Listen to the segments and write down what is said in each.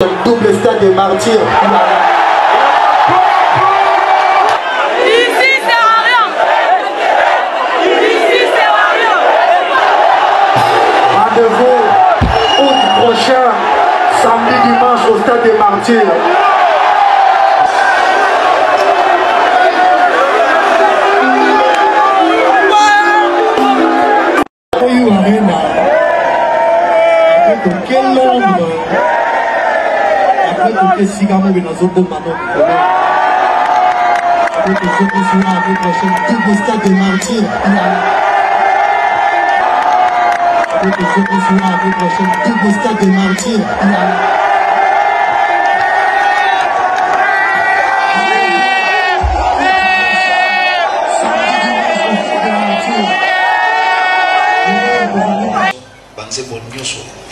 Double stade des martyrs. Ici, c'est rien. Ici, c'est rien. Rendez-vous août prochain, samedi, dimanche au stade des martyrs.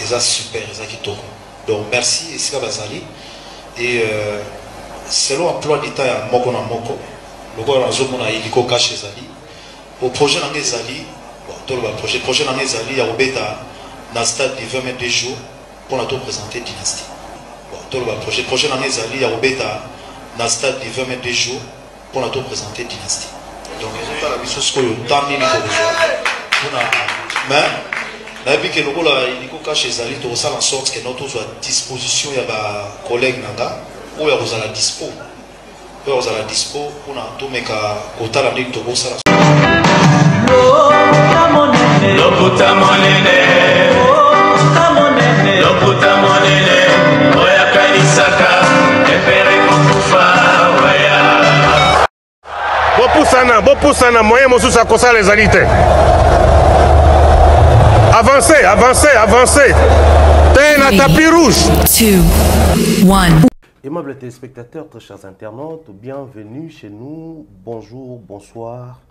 C'est super, donc merci et c'est Bazali et selon emploi d'état à Moko na Moko le gars dans zone a iliko caché Zali au projet dans Zali bon tout le projet dans Zali a obéta dans stade de 20 mètres de jour pour la tout présenter dynastie bon tout le projet dans Zali a obéta dans stade de 20 mètres de jour pour la tout présenter dynastie donc ils ont pas la mission ce que le temps ni mais Nabi que nous là il faut cacher Zali tout ça en sorte que notre soit disposition il y a ba collègue nanga ou il y a aux à la dispo pour na tout meka kota la nito ko ça Lokuta monene oya kanisaka efere kokufa waya bopusana moyen mosusu akosala ezali te. Avancez, avancez, avancez. T'es un tapis rouge. 2, 1. Aimables téléspectateurs, très chers internautes, bienvenue chez nous. Bonjour, bonsoir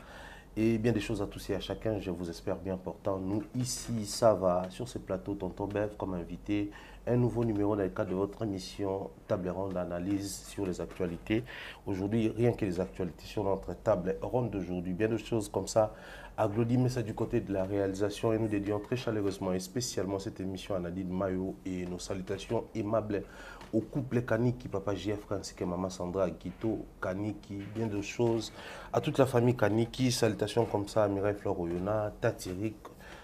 et bien des choses à tous et à chacun, je vous espère bien portant. Nous ici, ça va, sur ce plateau, Tonton Bev comme invité, un nouveau numéro dans le cadre de votre émission Table ronde d'analyse sur les actualités. Aujourd'hui, rien que les actualités sur notre table ronde d'aujourd'hui, bien de choses comme ça. Aglodi Messa du côté de la réalisation et nous dédions très chaleureusement et spécialement cette émission à Nadine Mayo et nos salutations aimables au couple Kaniki, Papa JF ainsi que Maman Sandra, Guito, Kaniki, bien de choses. À toute la famille Kaniki, salutations comme ça à Mireille Fleur Oyona, Tatirik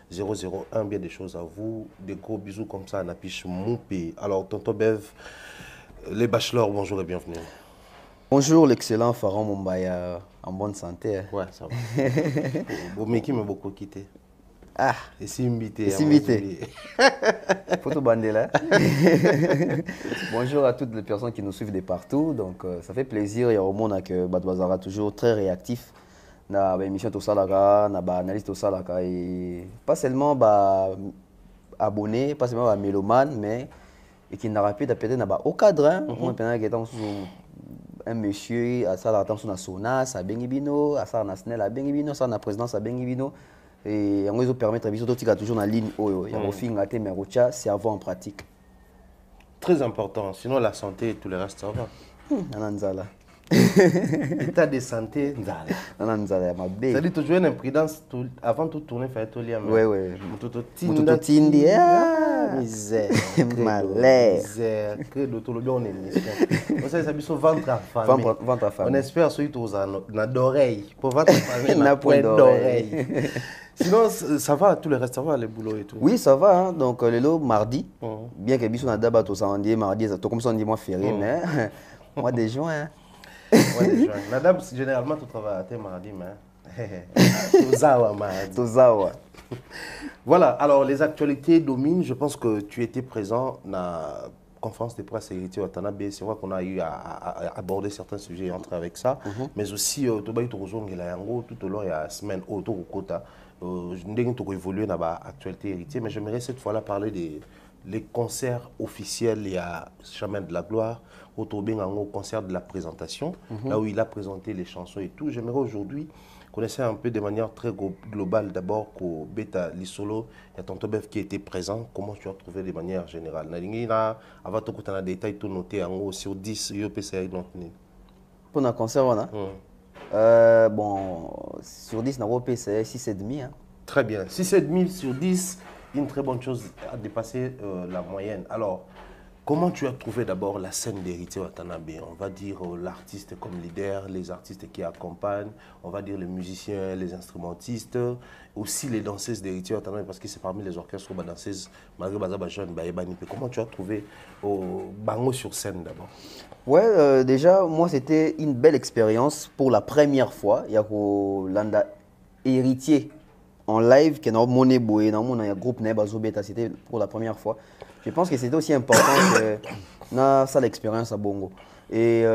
001, bien des choses à vous. Des gros bisous comme ça à Napiche Moupé. Alors, Tonton Bev, les bachelors, bonjour et bienvenue. Bonjour l'excellent Pharaon Mumbaya, en bonne santé. Hein. Ouais, ça va. Bon, mais qui m'a beaucoup quitté. Ah, et si invité. Et si invité. Photo bandela. Bonjour à toutes les personnes qui nous suivent de partout. Donc, ça fait plaisir. Il y a au monde que Badouazara toujours très réactif. Dans l'émission Tosalaka, dans l'analyse Tosalaka. Et pas seulement abonnés, pas seulement mélomanes, mais qui n'a pas pu peut-être au cadre. Un monsieur à ça l'attention à Sonas à Bengibino à ça national à Bengibino ça na présidence à Bengibino et on va permettre à biso toujours en ligne oyo ya ofin ngate mais rocha cerveau en pratique très important sinon la santé et tout le reste ça va nananzala état de santé nananzala ma bé c'est-à-dire toujours une imprudence avant tout tourner faire tout lien ouais mutoto tindi misère malheur que d'autres le on est on sait ça biso ventre à femme on espère celui tous na d'oreille pour ventre à femme na point d'oreille sinon ça va tout le reste ça va les boulots et tout oui ça va hein? Donc le mardi bien que biso na daba to samedi mardi ça comme ça on dit moi férié mais mois de juin Madame, généralement, tu travailles à mardi, mais. Tozawa. Voilà, alors les actualités dominent. Je pense que tu étais présent dans la conférence de presse héritier Watanabe. C'est vrai qu'on a eu à aborder certains sujets et entrer avec ça. Mais aussi, tout au long de la semaine, autour du quota, je n'ai pas évolué dans l'actualité héritier. Mais j'aimerais cette fois-là parler des concerts officiels. Il y a Chemin de la Gloire. Au concert de la présentation, là où il a présenté les chansons et tout. J'aimerais aujourd'hui connaître un peu de manière très globale, d'abord qu'au Beta Lissolo, il y a Tonton Bev qui était présent. Comment tu as trouvé de manière générale? Avant tout, tu as des détails tout noté en haut sur 10, PCA. Pour un concert, on bon, sur 10, on a PCA 6,5. Très bien. 6,5 sur 10, une très bonne chose à dépasser la moyenne. Alors, Comment tu as trouvé d'abord la scène d'Héritier Watanabe? On va dire l'artiste comme leader, les artistes qui accompagnent, on va dire les musiciens, les instrumentistes, aussi les danseuses d'Héritier Watanabe, parce que c'est parmi les orchestres danseuses, malgré Bazaba jeune, comment tu as trouvé Bango sur scène d'abord? Ouais, déjà, moi, c'était une belle expérience pour la première fois. Il y a Landa Héritier en live, qui est dans Moné Boé, dans un groupe Nebazo Beta, c'était pour la première fois. Je pense que c'était aussi important que ça l'expérience à Bongo. Et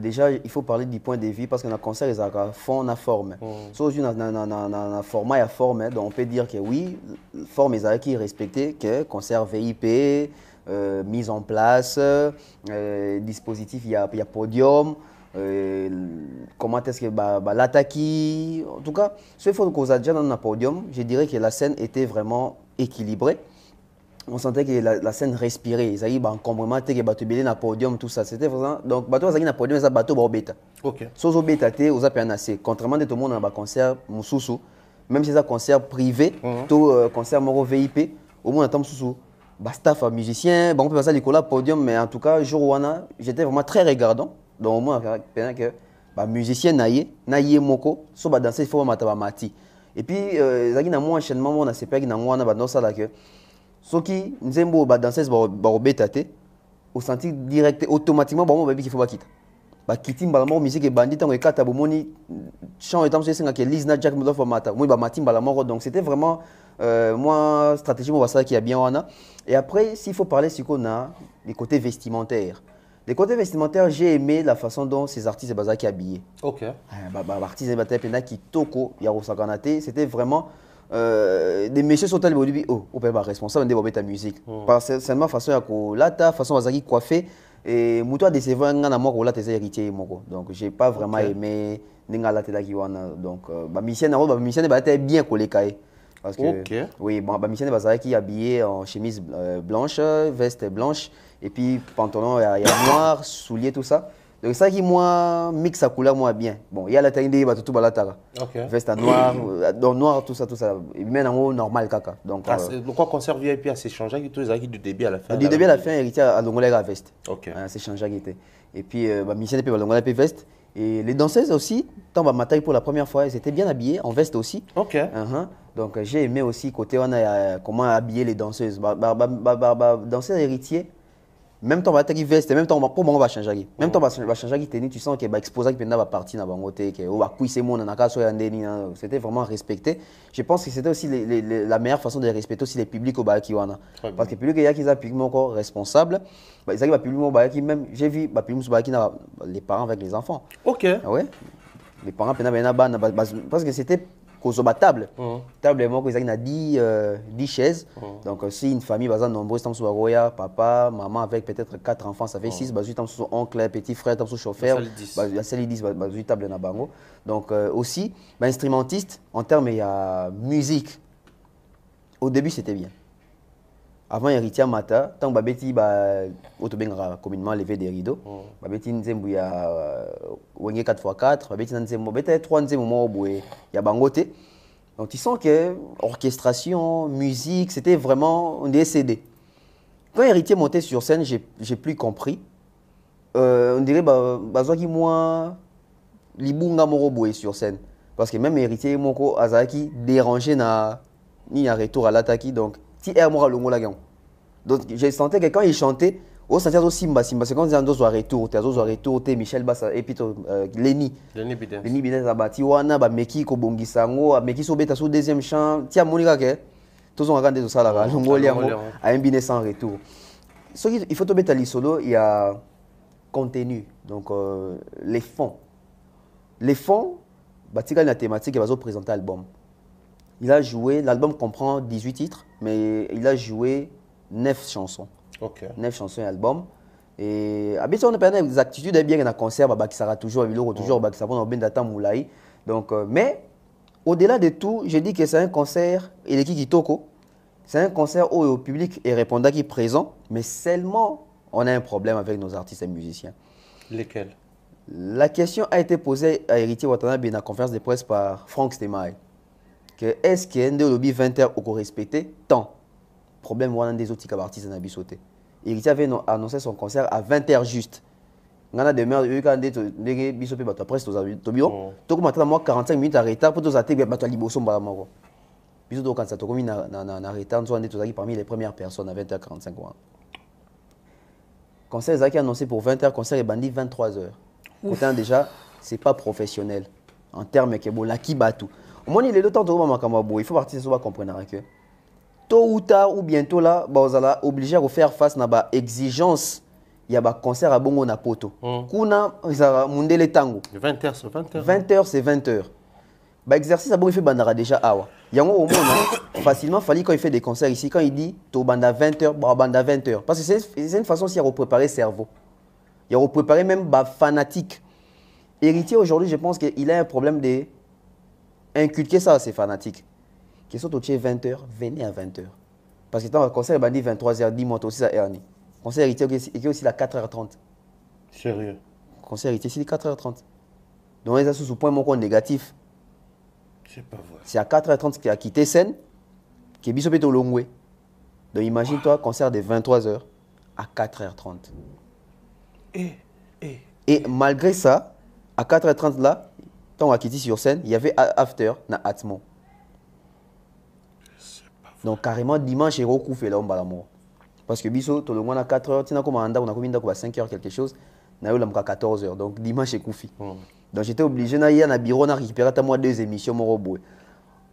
déjà, il faut parler du point de vue parce qu'on a concert, ils ont fond, la forme. Sauf dans le format, il y a forme. Donc on peut dire que oui, forme est qui respecté, que concert VIP, mise en place, dispositif, il y a podium. Comment est-ce que l'attaque, en tout cas, ce faut qu'on a déjà dans le podium, je dirais que la scène était vraiment équilibrée. On sentait que la scène respirait. Ils avaient un encombrement, que bateau belé na podium, tout ça. C'était vraiment. Donc, bateau azaki na podium, ça bateau ba beta. OK. Sozo beta te, oza assez. Contrairement à tout le monde dans un concert mususu, même si c'est un concert privé, tout concert moro VIP, au moins en temps mususu, staff musicien, on peut passer à l'école podium, mais en tout cas, jour wana, j'étais vraiment très regardant. Donc, au moins, que musicien naïe moko, so ba danser, il faut mataba mati. Et puis, zaki na moi enchaînement, on a sepé na wana ba danser là que. Ce qui nzembo ba danseuse ba obetate au senti direct automatiquement ba mo baby qu'il faut ba quitter ba quitter ba la musique et bandit tant que kata bo moni chant étant c'est que Liz na Jack Mudo formata moi ba matim ba la mort donc c'était vraiment moi stratégie moi ça qui a bien wana. Et après s'il faut parler sur qu'on a les côtés vestimentaires. Les côtés vestimentaires, j'ai aimé la façon dont ces artistes sont habillés. OK. Artistes qui toko ya rosakanate, c'était vraiment des messieurs sont allés au début, on peut pas responsable de ta musique. Parce que c'est ma façon à la façon à coiffer et moutoir de ces vins à moi là tes héritiers donc j'ai pas vraiment aimé ninga la tela qui wana donc ba mission était bien collé caé parce que oui bon ba mission qui habillé en chemise blanche, veste blanche et puis pantalon il y a noir, souliers tout ça. Donc ça qui moi mixe sa couleur moi bien. Bon, il y a la taille des tout balatara. Veste noir, dans noir tout ça et même en normal caca. Donc pourquoi concert VIP à s'échanger qui tous les du début à la fin. Du début à la fin héritier à Longola veste. OK. C'est changé qui était. Et puis mission et puis Longola veste et les danseuses aussi, tant ma taille pour la première fois, elles étaient bien habillées en veste aussi. OK. Donc j'ai aimé aussi côté on a comment habiller les danseuses. Danseurs héritiers. Même temps, on veste, même temps, pour moi, on va changer. Même temps, on va changer tenue. Tu sens que l'exposé qui va partir dans le côté, que va couper mon c'était vraiment respecté. Je pense que c'était aussi la meilleure façon de respecter aussi les publics au Bayaki wana. Parce que public qui a public encore responsable, ils arrivent à public au Bayaki même. J'ai vu public au Bayaki les parents avec les enfants. OK. Ouais. Les parents parce que c'était table. Table, moi, ils ont 10 chaises. Donc, si une famille, par exemple, nombreuse, tam roya, papa, maman, avec peut-être 4 enfants, ça fait 6, bah, tam sous oncle, petit frère, tam sous chauffeur, il y a 10, bah, table na bango. Donc, aussi, bah, instrumentiste, en termes, il y a musique. Au début, c'était bien. Avant, héritier mata, tant babeti ba autobengra communément lever des rideaux. Babeti nzembu ya wenge 4x4, babeti nzembu bete 3 nzembu mo boé ya bangote. Donc tu sens que orchestration, musique, c'était vraiment on décédé. Quand héritier montait sur scène, j'ai plus compris. On dirait bazaki moi libunga moro boé sur scène parce que même héritier moko azaki dérangé na ni un retour à l'attaque donc donc j'ai senti que quand il chantait, on sentait aussi Simba, c'est quand ils ont retour, Michel Bassa et puis Lenny Bidens abati wana ba meki ko bongisango, meki so beta so deuxième chant, tia monika ke tous on regarde tout ça là, longolia mo a un binet sans retour. Ce il faut to beta li solo, il y a contenu donc les fonds batika la thématique va présenter l'album. Il a joué, l'album comprend 18 titres, mais il a joué 9 chansons. OK. 9 chansons et album. Et habituellement, on a des attitudes bien dans un concert, qui sera toujours, qui sera bien d'attendre moulaï. Donc, mais au-delà de tout, je dis que c'est un concert, et l'équipe qui toko, c'est un concert où le public est répondant qui est présent, mais seulement on a un problème avec nos artistes et musiciens. Lesquels? La question a été posée à Héritier Watanabe dans la conférence de presse par Franck Stemaï. Est-ce qu'il y a un lobby 20h au respecté tant problème voilà des autres artistes n'a sauté Héritier avait annoncé son concert à 20h juste. Ngana de merde, quand ndenge biso pe bato presse to bio. To ko matana moi 45 minutes à retard pour to zaté bato liboso mbala moko. Biso to quand ça to komi na retard so ande to zaki parmi les premières personnes à 20h45. Concert Zaki annoncé pour 20h, concert est bandit 23h. Pourtant déjà, c'est pas professionnel en termes que bon la qui batou. Au moins il est le temps de makamabo, il faut partir sur comprendre que tôt ou tard ou bientôt là, bah vous allez obligé à faire face à ba exigence. Il y a un concert à Bongo na poto. Kuna ça mundele tango. 20h c'est 20h. 20h c'est 20h. Bah exercice à Bongo il fait bandara déjà awa. Yango au monde facilement fallait quand il fait des concerts ici quand il dit to banda 20h, bah banda 20h parce que c'est une façon aussi à repréparer le cerveau. Il a repréparé même bah fanatique. Héritier aujourd'hui, je pense qu'il a un problème de inculquer ça à ses fanatiques. Qui sont au 20h, venez à 20h. Parce que dans le concert, il a dit 23h, dis-moi aussi ça Ernie. Concert héritier est aussi à 4h30. Sérieux. Concert héritier, c'est 4h30. Donc, il y a sous point mon négatif. C'est pas vrai. C'est à 4h30 qu'il a quitté scène, qui est bisopé au Longwe. Donc, imagine-toi, concert de 23h à 4h30. Et malgré ça, à 4h30 là, quand on a quitté sur scène, il y avait after na Atmo. Donc carrément dimanche et recouvert là on va la mort. Parce que biso tout le monde à 4h, tina comme anda on a combien à 5h quelque chose, na eu la à 14h. Donc dimanche et koufi. Donc j'étais obligé na y a na bureau na récupérer à moi 2 émissions mon robot.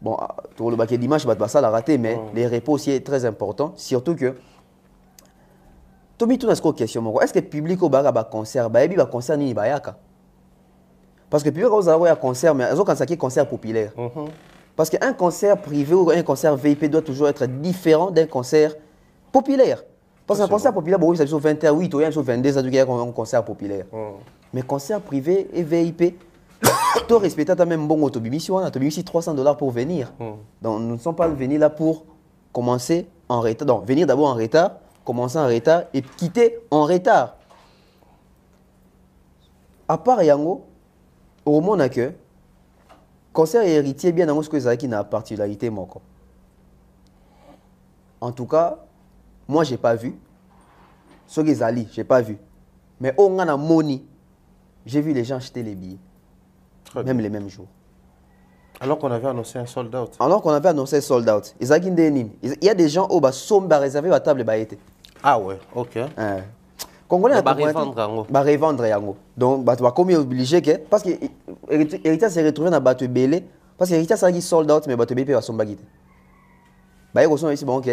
Bon pour le bac dimanche bah ça l'a raté mais les repos aussi est très important, surtout que Tomi tout n'a question est-ce que le public au bar a concert bah il concert ni bayaka. Parce que le public a un concert mais quand ça qui est concert populaire. Parce qu'un concert privé ou un concert VIP doit toujours être différent d'un concert populaire. Parce qu'un concert populaire, bon, oui, c'est sur 20h, oui, il y a sur 22 ça doit un concert populaire. Mais concert privé et VIP, tu respectes ta même bon autobimission, tu as mis $300 pour venir. Donc nous ne sommes pas venus là pour commencer en retard. Donc venir d'abord en retard, commencer en retard et quitter en retard. À part Yango, au monde a que concert et héritier bien dans ce que ça qui n'a particularité mon corps. En tout cas, moi j'ai pas vu. Ce que Zali, j'ai pas vu. Mais au Ngana Moni, j'ai vu les gens acheter les billets. Même les mêmes jours. Alors qu'on avait annoncé un sold out. Alors qu'on avait annoncé un sold out. Il y a des gens au bas somba réservé à table baïté. Ah ouais, ok. Congolais à revendre yango. Donc bah tu vas comme obligé que parce que Héritier s'est retrouvé dans bateau belé parce que Héritier ça qui sold out mais bateau BP va somba guité. Bah ils sont ici bon OK.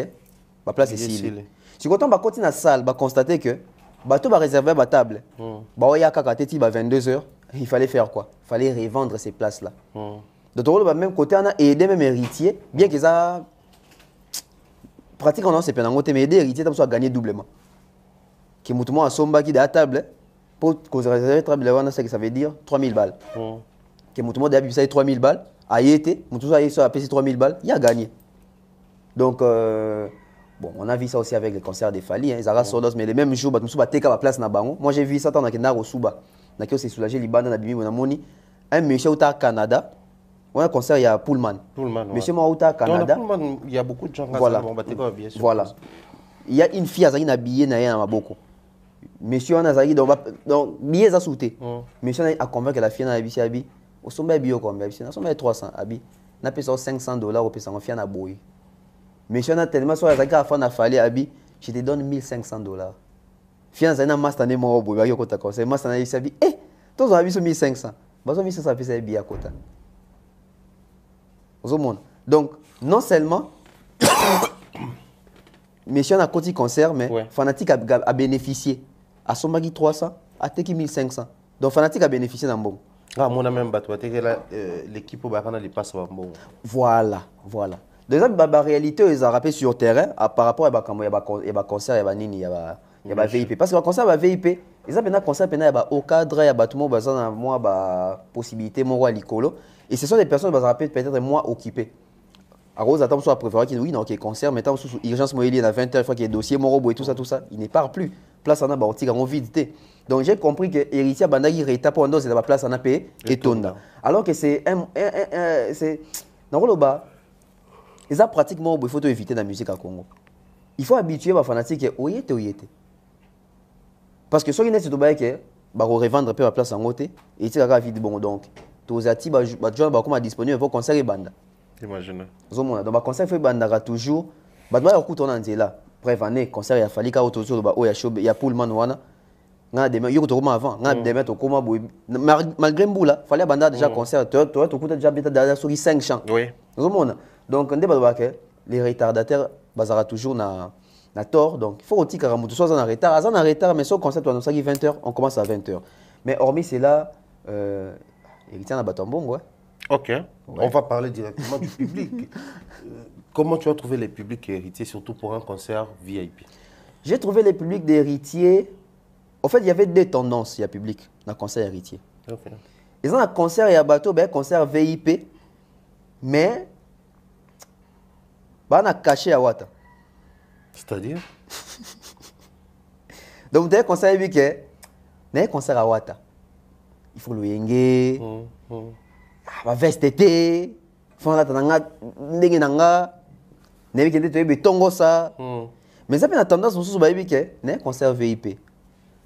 Ba place ici. Si quand on va continuer la salle, va constater que bateau va réserver à table. Bah il y a kakateti ba 22h, il fallait faire quoi? Il fallait revendre ces places là. Donc de même côté on a aidé même Héritier bien que ça pratiquement c'est pendant côté mais aider Héritier comme ça a gagné doublement. Qui mouton à somba qui de la table pour cause réserver table là c'est que ça veut dire 3000 balles. Qui mouton d'habitude ça 3000 balles a été mouton ça a payé 3000 balles, il a gagné. Donc bon, on a vu ça aussi avec les concerts des Fali ils ont sold out mais les mêmes jours bah nous ba teka la place na bango. Moi j'ai vu ça dans na Rosuba. Na qui s'est soulagé Liban na bimi na moni un monsieur au Canada. On a un concert il y a Pullman. Monsieur moi au Canada. Pullman, il y a beaucoup de gens voilà. Bien sûr. Voilà. Il y a une fille à Zagin habillée na maboko. Monsieur Anazagi donc billet à sauter. Monsieur a convaincu la fille na habillée abi. Au sommet bio comme abi. Na sommet 300 abi. Na payé $500 au payé en fiana boy. Monsieur a tellement soit Zagin a fait na fallait abi. Je te donne $1500. Fiana Zagin master né mo boy yo kota conseil. Master na abi. Tous on a vu sur 1500. Bazo 1500 payé abi à kota. Donc non seulement monsieur a côté concert mais fanatique a bénéficié à son bagui 300 à teki 1500 donc fanatique a bénéficié d'un bon mon même bateau l'équipe au barana les passe bon voilà déjà la réalité ils ont rappelé sur terrain par rapport à il y a concert il y a VIP parce que le concert va VIP ils ont bien concert il y a au cadre il y a tout le monde bazana moi ba possibilité mon roi licolo et ce sont des personnes qui rappellent peut-être moi occupé. À cause attend soit préféré qu'il oui non OK concert mais tant sous urgence moi il y a 20h fois qu'il y a dossier mon robot et tout ça il ne part plus place en a ba on en vidité donc j'ai compris que héritier bandagi reta pour c'est la place en a payé et tonda alors que c'est dans le bas ils ont pratiquement il faut éviter la musique à Congo il faut habituer les fanatiques oyete Parce que ceux qui sont que revendre un peu la place en côté et c'est la vide bon donc tous ati comme disponible pour concert et banda. Imagine. Donc le concert fait banda toujours doit écouter en là. Bref année concert il fallait autour il y a Pullman wana. Na demain yo to avant, na demain to comment malgré Mboula, fallait banda déjà concert toi tu écoutes déjà bien derrière sur 5 chants. Oui. Donc on débat que les retardataires bazara toujours na tort donc il faut aussi que Ramutu soit en retard mais sur concert on annonce 20h on commence à 20h mais hormis c'est là héritier na Batambongo ouais. OK. Ouais. On va parler directement du public. Comment tu as trouvé les publics héritiers surtout pour un concert VIP? J'ai trouvé les publics d'héritiers. En fait, il y avait deux tendances il y a public dans le concert héritier. Okay. Ils ont un concert et un bateau ben concert VIP mais on a caché à Wata. C'est-à-dire? Donc, tu as un concert VIP, tu as un concert à Wata. Il faut le yenge, la veste été, il faut la tanga, ndenge nanga, nebi kende tu es tongo ça. Mais ça fait une tendance aussi sur VIP, tu as un concert VIP.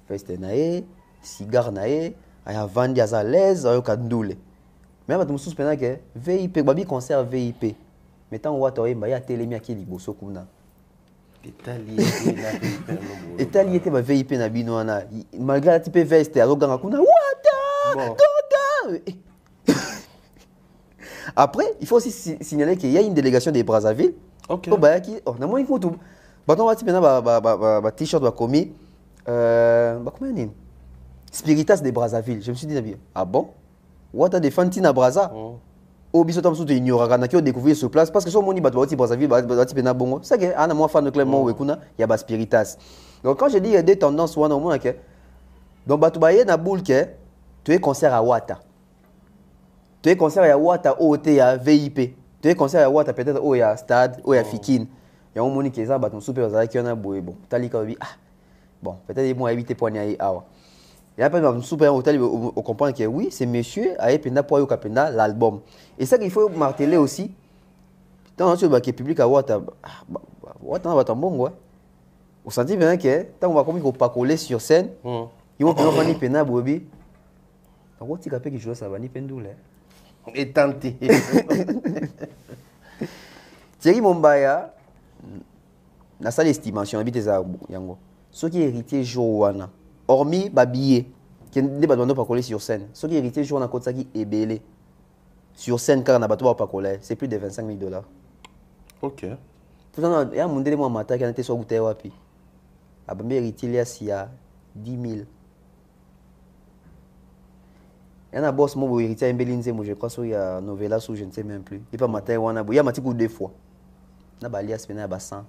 Veste nae, cigare nae, aya vandi à l'aise, aya kandoule. Mais tu as pendant que VIP, babi concert VIP. Mais tant Wata il y a télémi à qui liboso kumna. Italie était ma VIP na bino wana malgré la type veste aroganga kuna Wata Toda. Après il faut aussi signaler qu'il y a une délégation de Brazzaville. OK. Na moi il faut tout baton wati pena ba t-shirt ba komi comment nini Spiritas de Brazzaville. Je me suis dit ah bon Wata de Fantina Brazza. Au biso tam soute ignoraka na ki découvrir sur place parce que so moni bato bati Brazzaville bati pena bongo c'est que ana moi fan de Clément Wekuna il y a ba Spiritas. Donc quand je dis il y a des tendances wana au moins que donc bato baye na boule que tu es concert à Wata. Tu es concert à Wata OT ya VIP. Tu es concert à Wata peut-être au ya stade au ya Fikine. Il y a un moni qui ça bato super za ki na boye bon talika bi ah bon peut-être moi éviter pour n'y awa. Il y a pas de super hôtel on comprend que oui c'est monsieur a ependa pour yokapenda l'album et ça qu'il faut marteler aussi tant que le public a Wata na Batambongo on sentit bien que tant on va comme il pas coller sur scène ils vont prendre ni pena bobi on va tika pe qui joue ça va ni pendule et tenter Thierry Mombaya na salle estimation habite za yango ceux qui héritier Joana hormis babillé qui ne pas pas coller sur scène ceux qui héritier jour na kota qui est belé sur scène car na bato pas coller c'est plus de $25,000. OK. Pourtant il y a mon délai moi matin qui a été sur goûter wapi abambe héritier il y a 10,000. Il y a un boss mon héritier en Belinze moi je crois sur il y a novella sous je ne sais même plus et pas matin wana il y a mati coup deux fois na balias pena ba 100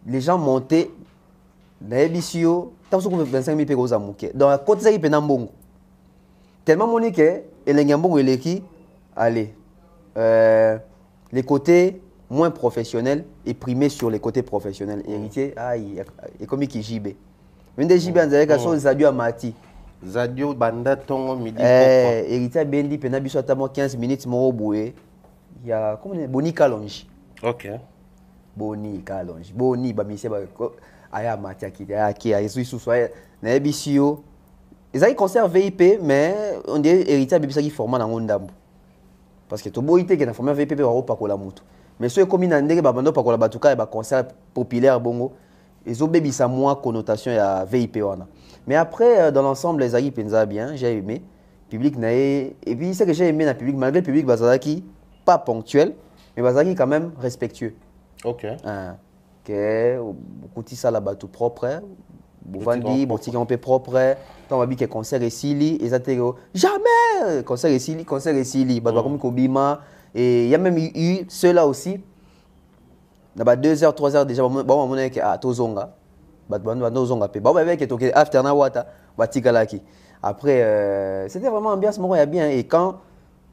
les gens montaient na ebisio tant que 25,000 pe koza muke dans la côte ça qui pena mbongo tellement moni que elenge mbongo eleki allez les côtés moins professionnels et primés sur les côtés professionnels héritier aïe et comme qui JB une des JB en zaleka so Zadio Amati Zadio banda tongo midi héritier bendi pena biso atamo 15 minutes mo boye il y a comment Boni Kalonji. OK. Boni Kalonji Boni ba mise ba aya mati akite aki ayesu soya na ebisio ezali concert VIP mais on dit héritier bibisa qui forma na ngondambo parce que to boité que na forma VIP pe ba pakola mutu mais so ekomi na ndenge ba bando pakola batuka ba concert populaire bongo ezo bebisa moins connotation ya VIP wana mais après dans l'ensemble les aïe penza bien j'ai aimé public na et puis c'est que j'ai aimé na public malgré le public bazalaki pas ponctuel mais bazalaki quand même respectueux. OK. Que beaucoup de ça là-bas tout propre bovandi boutique un peu propre tant on va dire que concert et sili et ça jamais concert et sili bah comme Kobima et il y a même eu ceux-là aussi là-bas 2 heures 3 heures déjà bon on est à tozonga bah tozonga pe bah avec que after na Wata batika laki après c'était vraiment ambiance moko ya bien et quand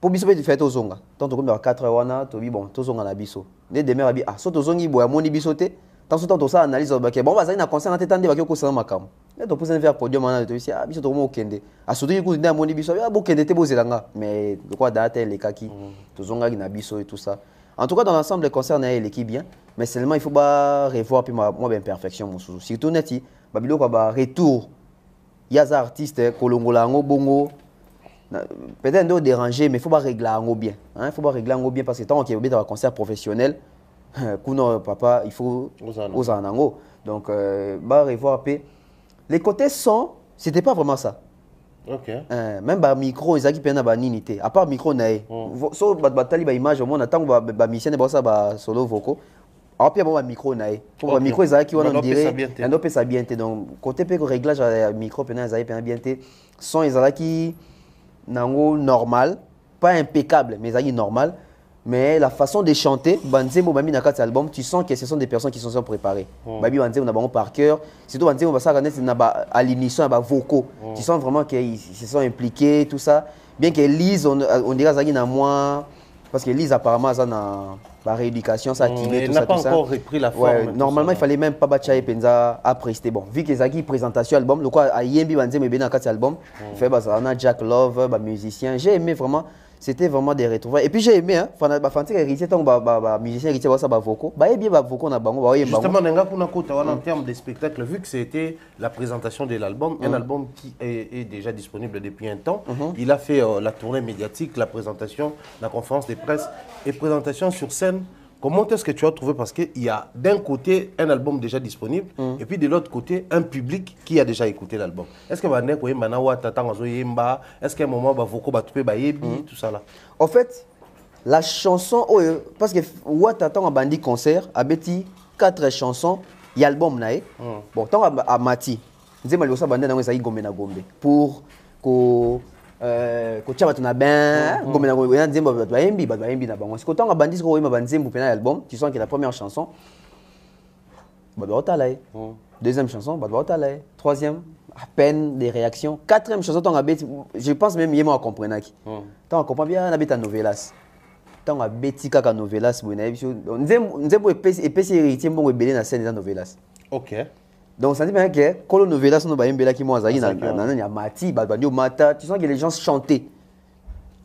pour biso tu fais tozonga tant comme dans 4 heures wana to bi bon tozonga na biso ne demeure bi ah so tozongi boya moni biso te tant so ça analyse ok bon bazali na concert na tetande bakyo ko sala makam ne to poser vers podium na to ici ah biso to mo kende a surtout ku nda moni biso ya bo kende te bozelanga mais de quoi date les kaki tozonga na biso et tout ça en tout cas dans l'ensemble les concerts na l'équipe bien mais seulement il faut pas revoir puis moi ben perfection mon sous surtout neti babilo ba retour il y a des artistes kolongola ngo bongo peut-être nous déranger mais il faut pas régler ngo bien hein faut pas régler ngo bien parce que tant qu'il y a un concert professionnel kuno papa il faut aux anango donc ba revoir puis les côtés son c'était pas vraiment ça. OK. Même ba micro ezaki pena ba ninité à part micro nae so batali ba image au moins attend ba musicien ba ça ba solo vocaux alors puis ba micro nae pour ba micro ezaki on dirait un peu ça bien donc côté pe réglage micro pena ezaki pena bien té son ezaki nango normal pas impeccable mais ezaki normal mais la façon de chanter banzembo bami na kati album tu sens que ce sont des personnes qui sont préparées babi banzembo na bango par cœur surtout banzembo ba ça na ba à l'émission ba vocaux tu sens vraiment qu'ils se sont impliqués tout ça bien que Lise on dirait ça qui na moins parce que Lise apparemment ça na la rééducation ça activé tout ça tout ça. Il n'a pas encore repris la forme. Ouais, normalement il fallait même pas batchaye penza à prester bon vu que Zaki présentation album le quoi a yembi banzembo be na kati album fait ba ça na Jack Love ba musicien j'ai aimé vraiment. C'était vraiment des retrouvailles. Et puis j'ai aimé, hein, Fanti héritier, tant que musicien héritier, ça va vocaux. Bah, bien, va vocaux na bango, justement, en termes de spectacle, vu que c'était la présentation de l'album, un album qui est déjà disponible depuis un temps, il a fait la tournée médiatique, la présentation, la conférence de presse et présentation sur scène. Comment est-ce que tu as trouvé? Parce qu'il y a d'un côté un album déjà disponible et puis de l'autre côté un public qui a déjà écouté l'album. Est-ce que est-ce qu'à un moment tout ça là? En fait, la chanson, parce que Ouattatan a bandi concert, a bêti 4 chansons, il y a l'album nae. Bon, tant à Mati, nous avons dit que pour ko tchaba tuna ben ngomena ko yana nzembo ba yembi na bango parce que tant bandis ko yema banzembo pena album tu sens que la première chanson ba otalae deuxième chanson ba otalae troisième à peine des réactions quatrième chanson tant abeti je pense même yema a comprenaki tant comprend bien na beta novelas tant abeti kaka novelas bona biso nzembo epesi héritier mbongo ebele na scène des novelas. OK. Donc ça dit bien que quand le novelas no ba yembela ki mo azali na Mati ba bandio mata tu sens que les gens chantaient.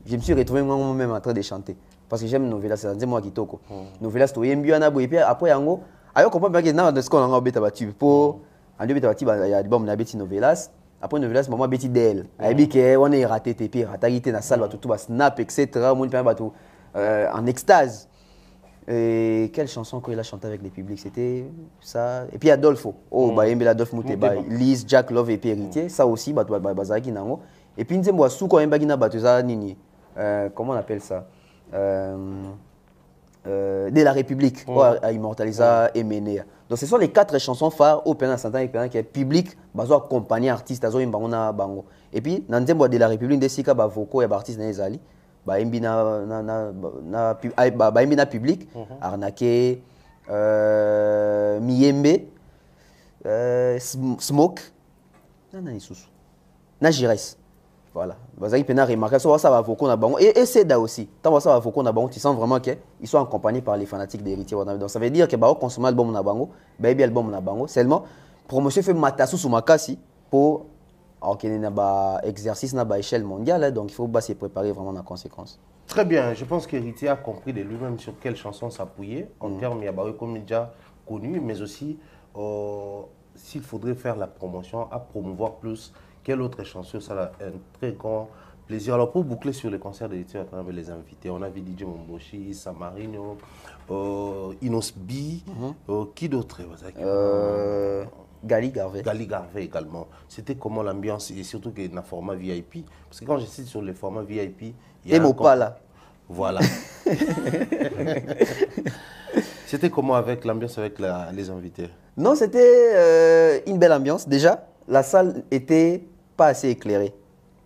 Je me suis retrouvé moi-même en train de chanter parce que j'aime novelas c'est moi qui toko. Novelas to yembi ana bo et puis après yango ayo comprendre bien que na ce qu'on a beta batu pour andi beta batu ya album na beti novelas après novelas maman beti d'elle. Ayebi que on est raté puis ratagité na salle tout ba snap etc. mon pe ba tout en extase. Et quelle chanson qu'il a chanté avec les publics, c'était ça. Et puis Adolfo, bah il Adolphe Mouteba, Lise, Jack Love et puis héritier, ça aussi bah bazaki nango. Et puis nzembo suko embagi na batuza nini, comment on appelle ça, de la République, à immortaliser Emenea. Donc ce sont les 4 chansons phares au Pena Santa et Pena qui est public, bazo accompagner artistes, azo imbango na bango. Et puis nzembo de la République desika ba vocaux et artistes na ezali. Ba na public arnaqué Miembe Smoke nana isusu na Jires voilà bazaki pena remarquer ça va vocaux na bango et Seda aussi tant ça va vocaux na bango tu sens vraiment que ils sont accompagnés par les fanatiques d'héritier donc ça veut dire que ba consommer album na bango baby album na bango seulement promotion fait matasu sous makasi pour ok, il y a un exercice à échelle mondiale, donc il faut se préparer vraiment en conséquence. Très bien, je pense qu'Héritier a compris de lui-même sur quelle chanson s'appuyer. En termes, il y a comme déjà connu, mais aussi s'il faudrait faire la promotion, à promouvoir plus, quelle autre chanson, ça a un très grand plaisir. Alors pour boucler sur les concerts d'Héritier à travers les invités, on a vu DJ Momboshi, Samarino, Inos B, qui d'autre Gali Garvey. Gali Garvey également. C'était comment l'ambiance et surtout que dans le format VIP. Parce que quand je cite sur le format VIP, il y a pas là. Voilà. C'était comment avec l'ambiance avec les invités? Non, c'était une belle ambiance. Déjà, la salle était pas assez éclairée.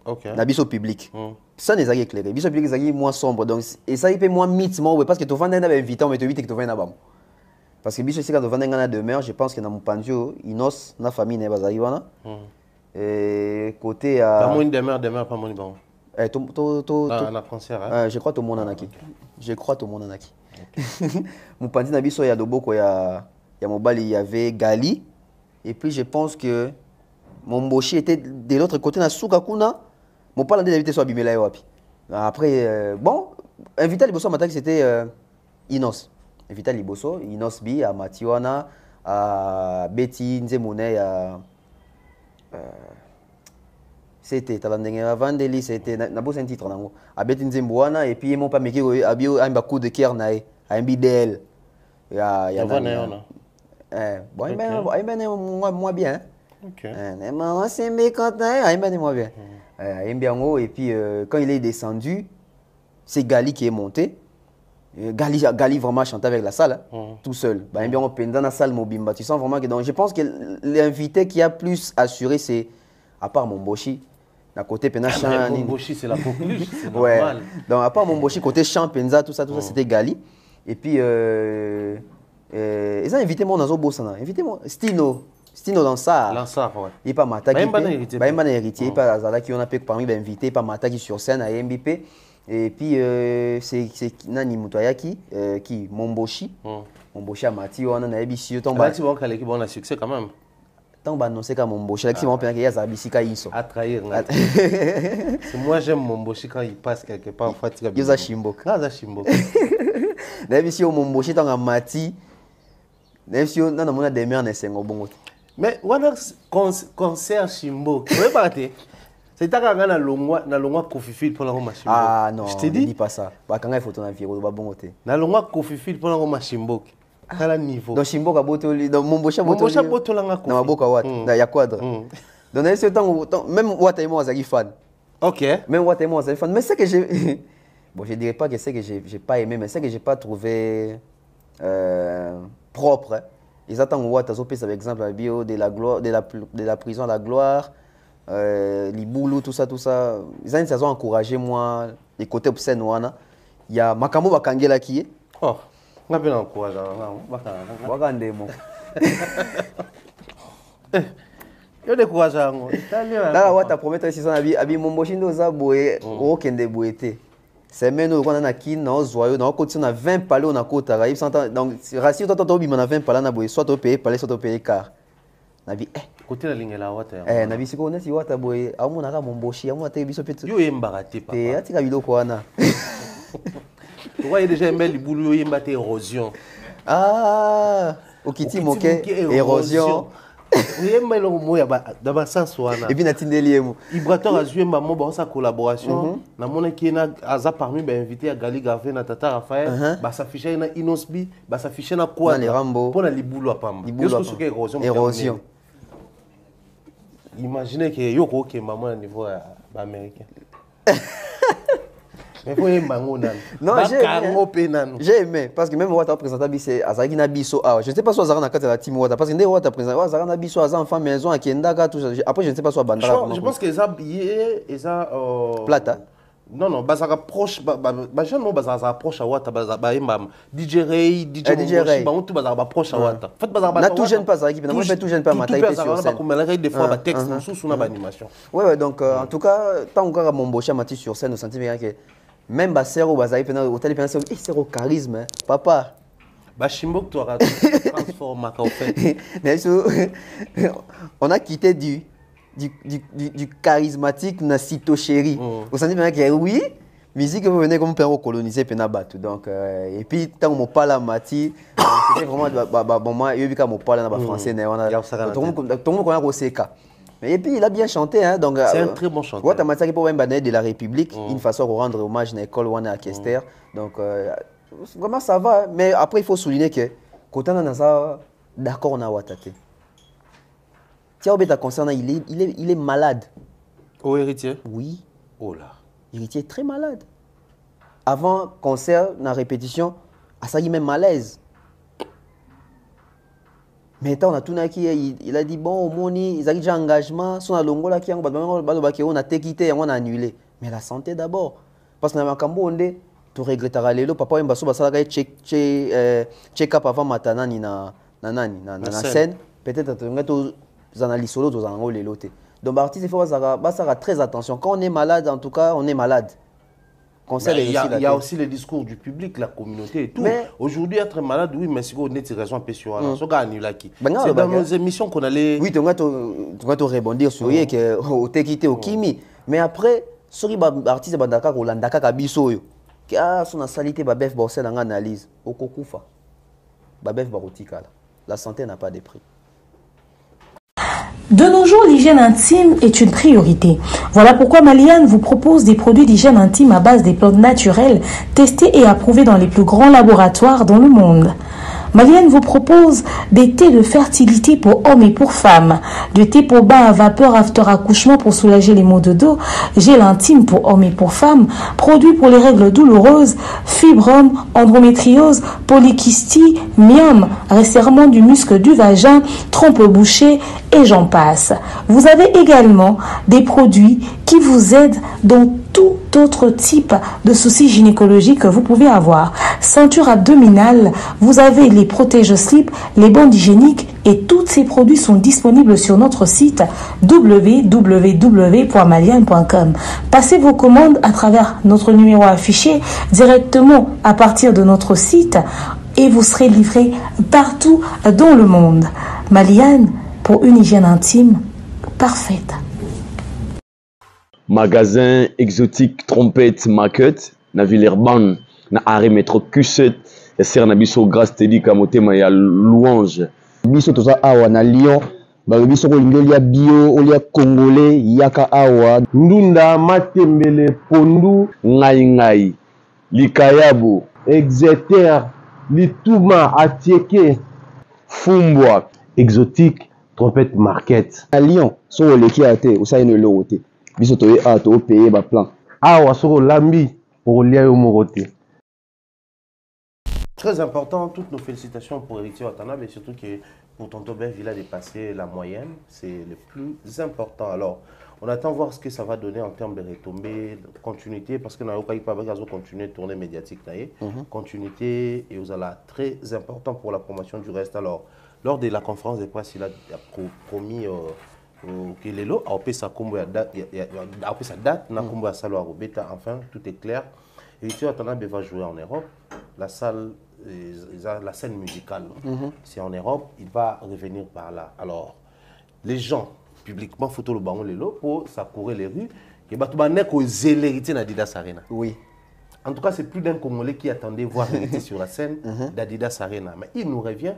OK. Nabiso public. Ça n'est pas éclairé. Biso public est moins sombre. Donc, et ça, il peut moins mythe, parce que tu vas inviter, on va te inviter que tu vas venir. Parce que biso sika dovanda ngana demeure, je pense que dans mon pandio Inos na famille ne bazali wana. Et côté à pas mon demeure pas mon bon. Na concert hein. Je crois tout le monde anaki. Je crois tout le monde anaki. Mon pandio na biso ya doboko ya mobali il y avait Gali et puis je pense que mon Momboshi était de l'autre côté na suka kuna. Mon pala d'invité soit bimela wapi. Après bon, invité à Liboso Matak c'était Inos. invité liboso Inosbi à Matiwana à Betty Nzemone à c'était talandenge Vandeli c'était na bosse un titre nango à Betty Nzemboana et puis mon pas meki abio un coup de cœur nae un bidel ya bon moi bien OK moi c'est mes quand moi bien et puis quand il est descendu c'est Gali qui est monté. Gali vraiment chantait avec la salle, tout seul. On peine dans la salle Mobimba. Tu sens vraiment que donc, je pense que l'invité qui a plus assuré, c'est à part Momboshi, à côté Pena Chan. Momboshi, c'est la coqueluche, c'est ouais. normal. Donc à part Momboshi, côté Chan, Penza, tout ça, c'était Gali. Et puis, ils ont invité mon Nazo Bossana. Invité mon Stino Lansar. Lansar, ouais. Il n'est pas Mataki. Il n'est pas héritier. Il n'est pas Azala qui on a parmi les invités. Il n'est pas Mataki sur scène à MBP. Et puis, c'est Nani Mutoyaki, qui Momboshi. Momboshi a Mati, on a Ebisi. On a succès quand même. Tant que c'est comme Momboshi, là, il y a Zabisika Iso. À trahir. Moi, j'aime Momboshi quand il passe quelque part. Il y a Shimbok. Il y a Shimbok. Ebisi Momboshi, tant que Mati. Ebisi, on a des mères, on a mais, on a concert Shimbok. Vous voyez, c'est ta gana na longwa Kofifil pour la machine. Ah non, je te dis pas ça. Ba kanga photo na viro ba bon côté. Na longwa Kofifil pour la machine. Kala niveau. Donc Shimbo ka botoli, donc Mombocha botoli. Mombocha botolanga Kofi. Na maboka wat, na ya quadre. Donc dans ce temps même Wat et moi azaki fan. OK. Même Wat et moi azaki fan, mais c'est que j'ai bon, je dirais pas que c'est que j'ai pas aimé, mais c'est que j'ai pas trouvé propre. Ils attendent Wat azopé par exemple la bio de la gloire de la prison à la gloire. Liboulou, tout ça. Ils ont une saison encouragé, moi, les côtés obscènes. Il y a Makambo Bakangela qui est. Oh, on a bien encouragé. Wakandemo. Il y a des courages. Là, on t'a promis que si on a Mombochindo Zaboé, au Kende Bouete. C'est maintenant qu'on a qui dans Zoyo, dans côté on a 20 palais, on a côté donc, si on a 20 palais, soit au pays, soit au pays car. Nabi côté la ligne la wata nabi siko na si wata boy amuna ka Momboshi amuna te biso petu yo yemba te papa te atika biloko wana tu vois déjà mbeli libulu yo yemba te érosion okiti moke érosion yemba lo moya ba daba sens wana et puis natindeli emu Ibrator azuyemba mo ba sa collaboration na mona ki na aza parmi ba invité à Gali Gave na Tata Raphaël ba s'afficher na Inosbi ba s'afficher na quoi les Rambo pour la libulu apamba est-ce que érosion imaginez que yoko ke maman à niveau américain. Mais faut aimer non, j'ai aimé parce que même Ouattara présenté c'est Azaki na biso je ne sais pas si Azara na kata la team Ouattara parce que Ouattara présenté Azara na biso Azara enfant maison à Kendaka tout ça après je ne sais pas si Bandara je pense que ça billet et ça plata non bazara proche jeune non bazara proche à Ouattara ba imba DJ Ray ba on tout bazara proche à Ouattara fait bazara na tout jeune pas ça qui na fait tout jeune pas matai sur scène comme la des fois ba texte sous na ba animation ouais donc en tout cas tant qu'on a Mombocha Mati sur scène au sentiment que même Bassero Bazaï au téléphone c'est au charisme papa Bashimbo tu auras transformé en fait on a quitté du charismatique na Sito Chéri au sentiment que oui musique vous venez comme pour coloniser Penabatu donc et puis tant on parle Mati c'était vraiment bon moi il y a parle na français tout le monde connaît Oseka. Et puis il a bien chanté, hein, donc c'est un très bon chanteur. Ouattara Mataki pour Mbane de la République, une façon de rendre hommage à l'école Wana à Kester. Donc vraiment ça va, mais après il faut souligner que quand on a ça, d'accord on a Ouattara. Tiens, Obeta concernant, il est malade. Oh héritier? Oui. Oh là. Héritier est très malade. Avant concert, dans répétition, à ça il même malaise. Mais on a tout il a dit bon au moni ils ont déjà engagement son longola qui on a quitté on a annulé mais la santé d'abord parce que na makambo onde tu regretteras lelo papa mbaso basala check up avant matana ni na scène peut-être tu analyses solo tu en lelo te donc artiste il faut ça très attention quand on est malade en tout cas on est malade. Il y a aussi le discours du public, la communauté et tout. Aujourd'hui, être malade, oui, mais si on est raison un peu sur c'est dans nos émissions qu'on allait. Oui, tu vas te rebondir sur que au quitté au Kimi. Mais après, sorry, artiste bandaka ou landaka kabiso yo. Son salité ba bef bossé dans analyse au kokufa. babef barotika. La santé n'a pas de prix. De nos jours, l'hygiène intime est une priorité. Voilà pourquoi Maliane vous propose des produits d'hygiène intime à base des plantes naturelles, testés et approuvés dans les plus grands laboratoires dans le monde. Maliane vous propose des thés de fertilité pour hommes et pour femmes, du thé pour bain à vapeur after accouchement pour soulager les maux de dos, gel intime pour hommes et pour femmes, produits pour les règles douloureuses, fibrome, endométriose, polykystie, myome, resserrement du muscle du vagin, trompe bouchée et j'en passe. Vous avez également des produits qui vous aident dans tout autre type de soucis gynécologiques que vous pouvez avoir. Ceinture abdominale, vous avez les protège-slip, les bandes hygiéniques et tous ces produits sont disponibles sur notre site www.maliane.com. Passez vos commandes à travers notre numéro affiché directement à partir de notre site et vous serez livré partout dans le monde. Maliane, pour une hygiène intime parfaite. Magasin exotique trompette market na Villeurbanne na arrêt métro Q7 et ser na biso grâce tedi kamotema ya louange biso toza awa na Lyon ba biso ko lingolia bio olia congolais yaka awa Ndunda Matembele Pondu ngai likayabo Exeter Lituma Atieke fumbwa Exotique Trompette Market à Lyon so leki ate usa ino lote biso toye a to payer ba plan awa soko lambi pour lia yo morote. Très important, toutes nos félicitations pour Héritier Watanabe et surtout que pour Tonton Bev, il a dépassé la moyenne. C'est le plus important. Alors, on attend voir ce que ça va donner en termes de retombées, de continuité, parce que nous n'avons pas continuer de tourner médiatique. Continuité et vous allez très important pour la promotion du reste. Alors, lors de la conférence de presse, il a promis que Lelo a opé sa date, n'a combo à Salo Arobeta. Enfin, tout est clair. Héritier Watanabe va jouer en Europe. La salle, la scène musicale, c'est en Europe, il va revenir par là. Alors, les gens, publiquement, photo le baron Lelo pour s'accourir les rues, et bah tout le monde est l'héritier d'Adidas Arena. Oui. En tout cas, c'est plus d'un Congolais qui attendait voir l'héritier sur la scène d'Adidas Arena. Mais il nous revient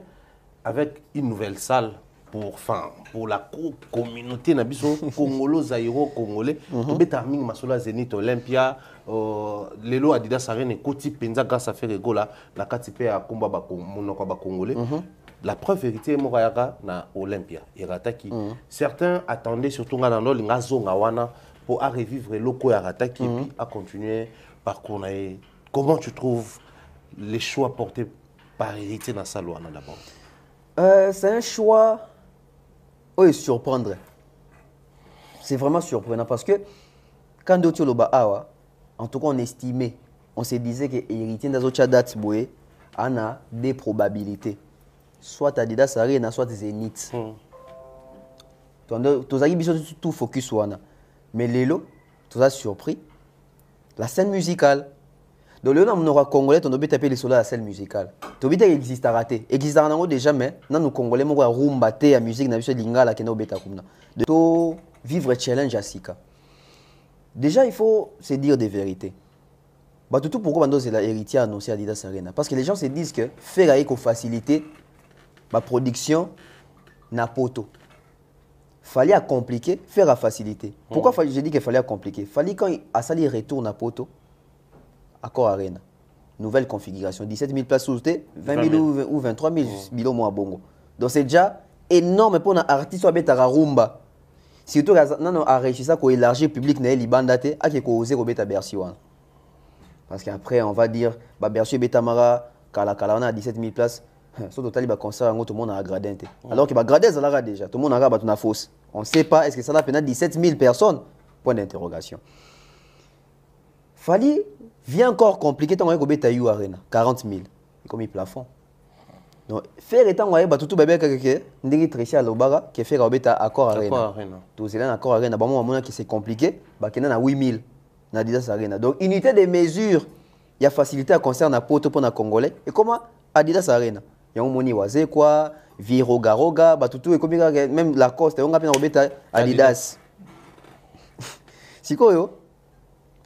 avec une nouvelle salle pour la communauté congolo zaïro congolais beta mingi masola Zénith Olympia lelo Adidas Arena koti penza grâce à faire gola la katipe ya komba ba monoko ba congolais la preuve vérité morayaka na Olympia irataki certains attendaient surtout ngana no linga zonga wana pour à revivre loko ya rataki puis à continuer parcours na. Comment tu trouves les choix portés par Héritier dans sa loi d'abord? C'est un choix surprendre. C'est vraiment surprenant parce que quand d'autres en tout cas on estimait, on se disait que Héritier dans d'autres dates a des probabilités. Soit Adidas Arena, soit Zénith. Tout focus wana. Mais Lelo, tout ça surpris. La scène musicale. Donc le nom nora congolais, on doit taper les soldats à la scène musicale. Tu dois existe à rater. Existe à rater déjà mais non nous congolais moi rumba té à musique na biso lingala kena obeta kumna. De to vivre challenge à sika. Déjà il faut se dire des vérités. Bah tout pourquoi bando c'est la héritier annoncé à Adidas Arena parce que les gens se disent que faire avec faciliter ma production na poto. Fallait à compliquer, faire à faciliter. Pourquoi j'ai dit qu'il fallait à compliquer? Fallait quand à sali retourne à poto. Accord Arena. Nouvelle configuration. 17 000 places sous 20 000 ou 23 000 bilons moins bongo. Donc c'est déjà énorme pour un artiste qui a rumba. Surtout quand on a réussi ça pour élargir le public na libandate a qui causé Robert Bercy. Parce qu'après on va dire bah Bercy Betamara kala on a 17 000 places. Sur total il concert tout le monde a gradé. Alors que bah gradé ça là déjà. Tout le monde a battu na fausse. On ne sait pas est-ce que ça là pendant 17 000 personnes. Point d'interrogation. Fallait vient encore compliqué tant qu'on a eu Arena 40 000 comme il plafond. Donc faire étant qu'on a tout bébé que ndingi tricher à l'obara qui fait qu'on accord Arena. Tout c'est là accord Arena. Bon moment qui c'est compliqué, bah qu'il y en a 8 000 na Adidas Arena. Donc unité de mesure, il y a facilité à concerne à poto pour na congolais et comment Adidas Arena. Il y a un moni wazé quoi, Viroga roga, bah tout et comme même Lacoste on a bien Robeta Adidas. C'est quoi yo?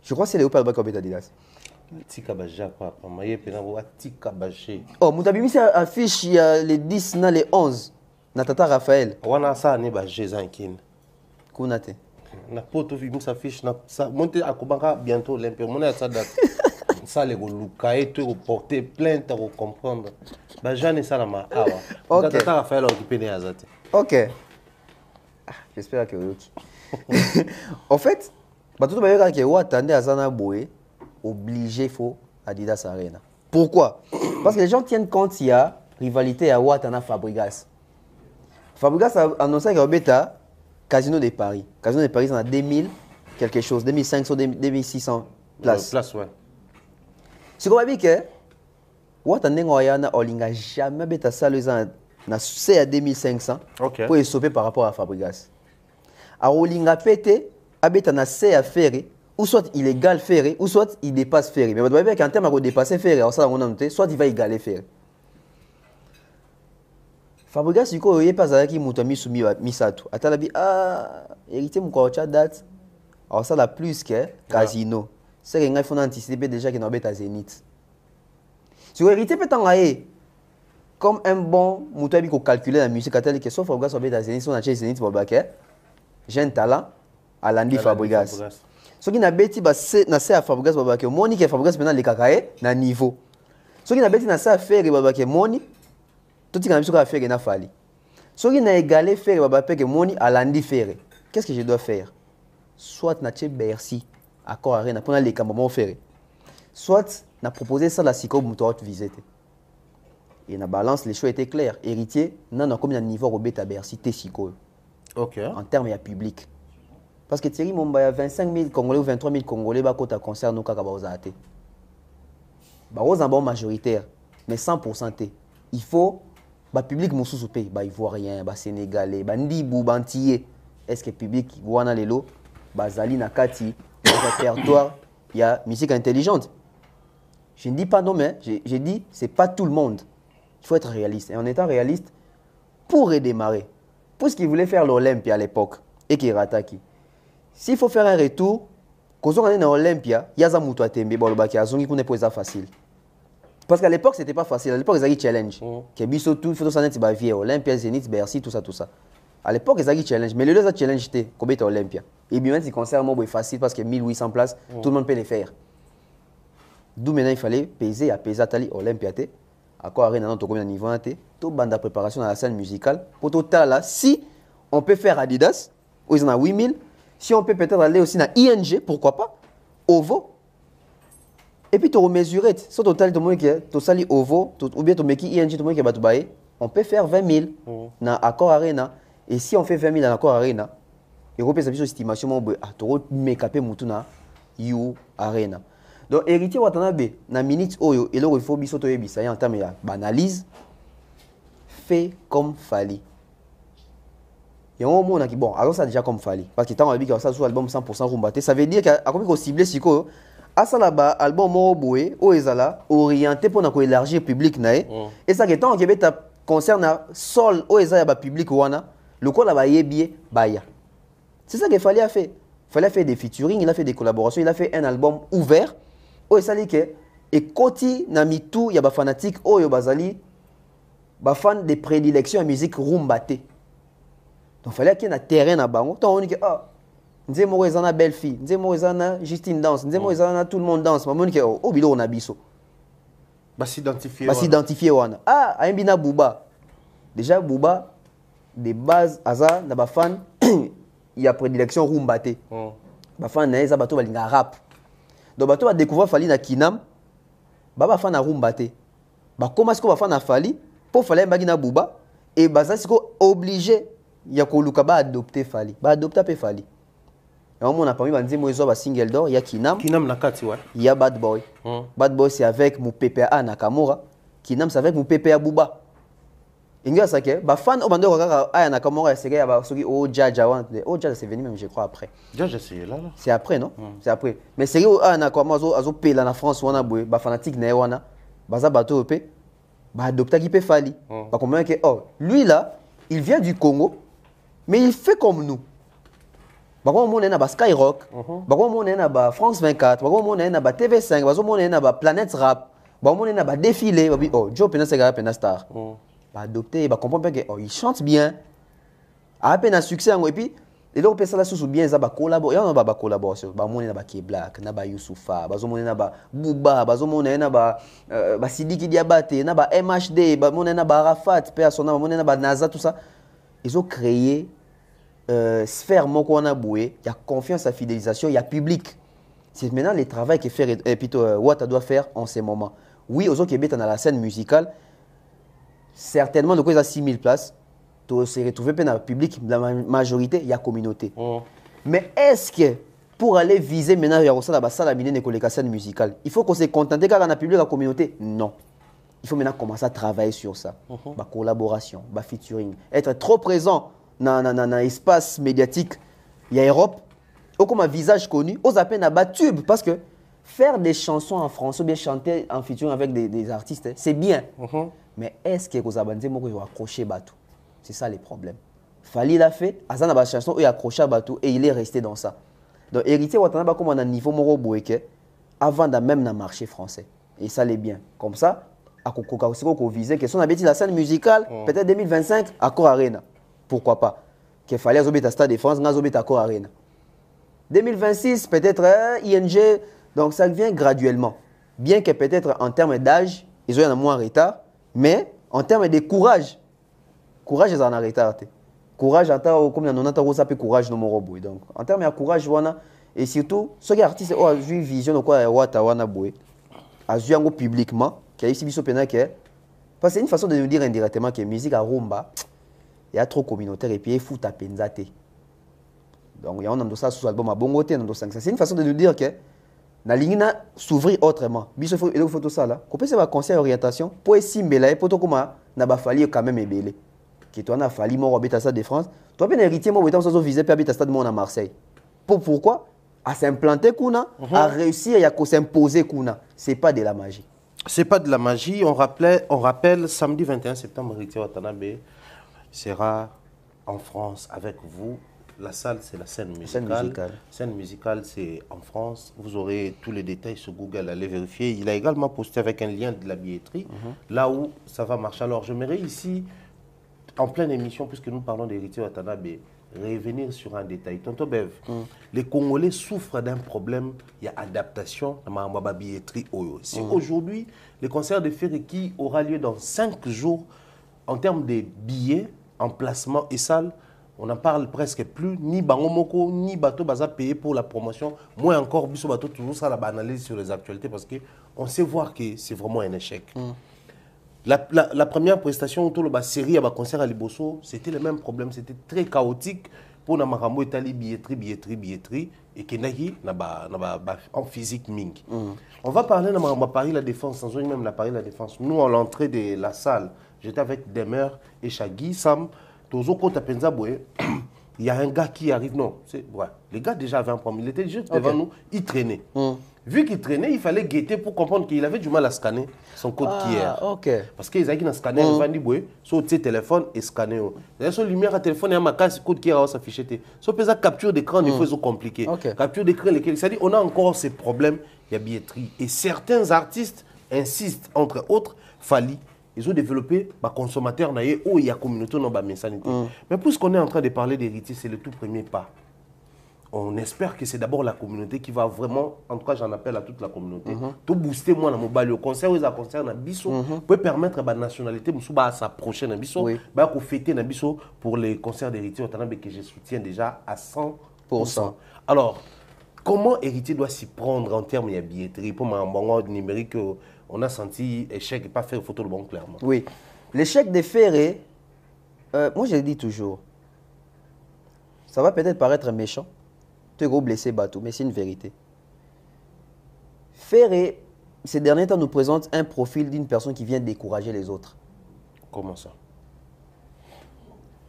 Je crois que c'est Léopard Bakobet Adidas. Tika baja papa, maye pena wa tika baje. Oh, mutabimisi affiche il y a les 10 na les 11. Na tata Raphaël. Wana sa ne baje zankine. Kunate. Na poto bimisa affiche na sa monte akobanga bientôt l'Olympia. Mona sa date. Ça les luka et te porter plainte à comprendre. Baja ne ça na ma awa. Ok. Tata Raphaël occupé ne azate. Ok. J'espère que oui. En fait, tout le monde qui attendait à Zana Boé, obligé faut Adidas Arena. Pourquoi? Parce que les gens tiennent compte qu'il y a rivalité à Ouattana Fabregas. Fabregas a annoncé qu'il y a bêta Casino de Paris. Casino de Paris, on a 2000 quelque chose, 2500, 2600 places. Place, ouais. Ce qu'on va dire que Ouattana Ngoyana Olinga jamais bêta ça les ans na c'est à 2500 pour les sauver par rapport à Fabregas. A Olinga pété abeta na c'est à faire ou soit il égale Ferré, ou soit il dépasse Ferré. Mais vous voyez qu'en termes de dépasser Ferré, soit il va égaler Ferré. Fabregas, du coup, il n'y a pas qui m'a mis soumis à Misato. Atalabi, hérité mon coach date. Alors ça, la plus que Casino. C'est qu'il faut anticiper déjà qu'il y a un Zénith. Si vous héritez peut-être comme un bon moutoui qui calcule la musique, que sauf Fabregas à Zénith, on a chez Zénith pour le baquet. J'ai un talent à Landy Fabregas. Ce qui n'a bêti na se à Fabregas babake moni que Fabregas maintenant les kakae na niveau. Ce qui n'a bêti na se à faire babake moni tout ce qui n'a pas à faire na fali. Ce qui n'a égalé faire babake moni à Landy faire. Qu'est-ce que je dois faire? Soit na chez Bercy accord arena pour les camomos faire. Soit na proposer ça la siko muto visiter. Et na balance les choix étaient clairs. Héritier n'a combien de niveau au bêta Bercy té siko. OK. En termes de public. Parce que Thierry Momba, il y a 25 000 Congolais ou 23 000 Congolais qui concernent nous quand ils ont majoritaire, mais 100%. Il faut que le public soit pays, les Ivoiriens, les Sénégalais, les Ndibou, les Antillais. Est-ce que le public, Wana Lelo, Bazali Nakati, le répertoire, il y a musique intelligente. Je ne dis pas non, mais je dis que ce n'est pas tout le monde. Il faut être réaliste. Et en étant réaliste, pour redémarrer, pour ce qu'ils voulaient faire l'Olympia à l'époque, et qui est Rataki. S'il faut faire un retour, quand on est dans l'Olympia, il y a un mouton à tembe, il pas facile. Parce qu'à l'époque, ce n'était pas facile. À l'époque, ils avaient challenge. Que biso tout, il faut s'en être vieux. Olympia, Zénith, Bercy, tout ça, tout ça. À l'époque, ils avaient challenge. Mais le deux challenge, c'était combien était Olympia. Et bien, c'est concert facile parce que 1800 places, tout le monde peut les faire. D'où maintenant, il fallait peser à peser à Tali Olympia. À quoi arrêter dans combien de niveau tout bande de préparation dans la scène musicale. Pour total, là, si on peut faire Adidas, où ils en ont 8000. Si on peut peut-être aller aussi dans ING, pourquoi pas, OVO. Et puis tu remesurer, si tu as tu sali OVO, ou bien tu mets ING, on peut faire 20 000 dans Accor Arena. Et si on fait 20 000 dans Accor Arena, il y a une estimation tu make-up dans You Arena. Donc, héritier Watanabe, dans la minute où il faut que en termes d'analyse, fait comme Fali. Il y a un moment qui bon, alors ça déjà comme Fali parce que tant on a dit que ça sur album 100% rumbaté, ça veut dire qu'à combien qu'on ciblé siko à ça là-bas album mo boé o ezala orienté pour na ko élargir public nae et ça que tant que ta concerne sol o ezala ba public wana le quoi là ba yebie baya. C'est ça qu'il fallait a fait. Fallait faire des featuring, il a fait des collaborations, il a fait un album ouvert o ezali que et koti na mitou ya ba fanatique o yo bazali ba fan de prédilection à musique rumbaté. Donc il fallait qu'il y ait un terrain à bango. Tant on dit que nze mo ezana belle fille, nze mo ezana Justine danse, nze mo ezana tout le monde danse. Maman dit que oh bilo on a biso. Ba s'identifier. Ba s'identifier wana. Ah, aimbina Bouba. Déjà Bouba des bases aza na ba fan il y a prédilection rumbaté. Ba fan na eza bato balinga rap. Donc bato ba découvrir Fali na Kinam. Ba fan na rumbaté. Ba comment est-ce qu'on va fan na Fali pour fallait mbagi Bouba et baza siko obligé il y a Koluka ba adopter Fali. Ba adopter pe Fali. Et on a parmi banzi moizo ba single d'or, il y a Kinam. Kinam nakati ouais. Il y a Bad Boy. Bad Boy c'est avec mon PPA Nakamura. Kinam c'est avec mon PPA Bouba. Inga ça que ba fan au bando kaka aya Nakamura c'est gars ba soki o Jaja wan. O Jaja c'est venu même je crois après. Jaja c'est là. C'est après non? C'est après. Mais c'est gars aya Nakamura azo pela na France wana boy ba fanatique na wana. Baza bato pe ba adopter qui pe Fali. Ba comprendre que oh lui là, il vient du Congo. Mais il fait comme nous. Bako mona na ba Skyrock, bako mona na ba France 24, bako mona na ba TV5, bako mona na ba Planète Rap, bako mona na ba Défilé, ba oh Joe pena c'est gars pena star. Ba adopter, ba comprendre que oh il chante bien. A peine un succès et puis et donc personne là sous bien ça ba collaborer, on ba collaboration, ba mona na ba K-Black, na ba Youssoufa, ba mona na ba Bouba, ba mona na ba Sidiki Diabaté, na ba MHD, ba mona na ba Arafat, personne na mona na ba NASA tout ça. Ils ont créé sphère moko wana boué, il y a confiance, il y a fidélisation, il y a public. C'est maintenant le travail que faire et plutôt Wata doit faire en ces moments. Oui, aux autres qui dans la scène musicale, certainement de quoi il y a 6000 places, tu se retrouves dans le public, la majorité, il y a communauté. Mais est-ce que pour aller viser maintenant il y a aussi la salle à scène musicale, il faut qu'on se contente car on a public la communauté? Non. Il faut maintenant commencer à travailler sur ça. La collaboration, le featuring, être trop présent dans l'espace médiatique, il y a Europe, ou comme un visage connu, aux appels à tube, parce que faire des chansons en français ou bien chanter en featuring avec des artistes, c'est bien. Mais est-ce que vous avez accroché Batou? C'est ça les problèmes. Fali l'a fait, Azan a chanson, il a accroché Batou et il est resté dans ça. Donc héritier Watanabe comme on a un niveau moro boéké avant de même dans le marché français. Et ça l'est bien. Comme ça, à Kokoko visait que si on avait dit la scène musicale, peut-être 2025, Accor Arena. Pourquoi pas? Qu'il fallait à Stade de France, à Accor Arena. 2026, peut-être ING, donc ça vient graduellement. Bien que peut-être en termes d'âge, ils ont un moins en retard, mais en termes de courage, courage ils ont en retard. Courage, comme on a ça peut courage no moroboui. Donc en termes de courage, et surtout, ceux qui sont artistes ont vu vision de quoi Watawana Boué, a vu publiquement, qui a ici biso pena que, parce que c'est une façon de nous dire indirectement que la musique à rumba, il y a trop communautaire et puis il faut taper nzate. Donc il y a un ça sous album à bongoté, c'est une façon de nous dire que la ligne s'ouvrir autrement. Biso faut il faut tout ça là. Qu'on c'est un conseil orientation pour simbela pour tout comment n'a pas fallu quand même ébélé. Qui toi n'a fallu mon robert à Stade de France. Toi bien héritier moi étant sans viser puis à Stade de à Marseille. Pourquoi? À s'implanter kuna, à réussir et à s'imposer kuna. C'est pas de la magie. C'est pas de la magie. On rappelle samedi 21 septembre, Héritier Watanabe sera en France avec vous. La salle, c'est la scène musicale. Scène musicale, c'est en France. Vous aurez tous les détails sur Google, allez vérifier. Il a également posté avec un lien de la billetterie, là où ça va marcher. Alors, j'aimerais ici, en pleine émission, puisque nous parlons d'Héritier Watanabe, revenir sur un détail. Tonton Bev, les Congolais souffrent d'un problème, il y a adaptation à la billetterie. Si aujourd'hui, le concert de Ferreki aura lieu dans 5 jours, en termes de billets, emplacement et salle, on n'en parle presque plus, ni Bangomoko, ni Bateau Baza payé pour la promotion. Moins encore, Bisso Bateau, toujours ça, la analyse sur les actualités, parce qu'on sait voir que c'est vraiment un échec. La première prestation autour de la série à la concert à Liboso, c'était le même problème, c'était très chaotique pour la Marambo Italie, billetterie, et qu'il y a en physique ming. On va parler de Marambo Paris La Défense, sans même la Paris La Défense. Nous, à l'entrée de la salle, j'étais avec Demer et Chagui, Sam. Il y a un gars qui arrive, non, ouais, les gars déjà avaient un problème, il était juste devant nous, il traînait. Vu qu'il traînait, il fallait guetter pour comprendre qu'il avait du mal à scanner son code QR. Parce qu'ils avaient un scanner, ils ont dit, sur le téléphone et scanner. Sur la lumière à téléphone, il y a un code QR s'afficher. Sur la capture d'écran, des fois, c'est compliqué. Capture d'écran, c'est-à-dire on a encore ces problèmes, il y a billetterie. Et certains artistes insistent, entre autres, Fali. Ils ont développé des consommateurs où il y a communauté dans la sanité. Mais puisqu'on est en train de parler d'héritier, c'est le tout premier pas. On espère que c'est d'abord la communauté qui va vraiment, en tout cas j'en appelle à toute la communauté, tout booster moi dans mon bal. Le concert où ils ont concert dans Bisso peut permettre à la nationalité de s'approcher dans Bisso, de fêter dans Bisso pour les concerts d'héritier que je soutiens déjà à 100%. Alors, comment héritier doit s'y prendre en termes de billetterie pour mon numérique? On a senti échec et pas faire photo de bon clairement. Oui. L'échec des Ferré, moi je le dis toujours, ça va peut-être paraître méchant, tu es gros blessé bateau, mais c'est une vérité. Ferré, ces derniers temps, nous présente un profil d'une personne qui vient décourager les autres. Comment ça?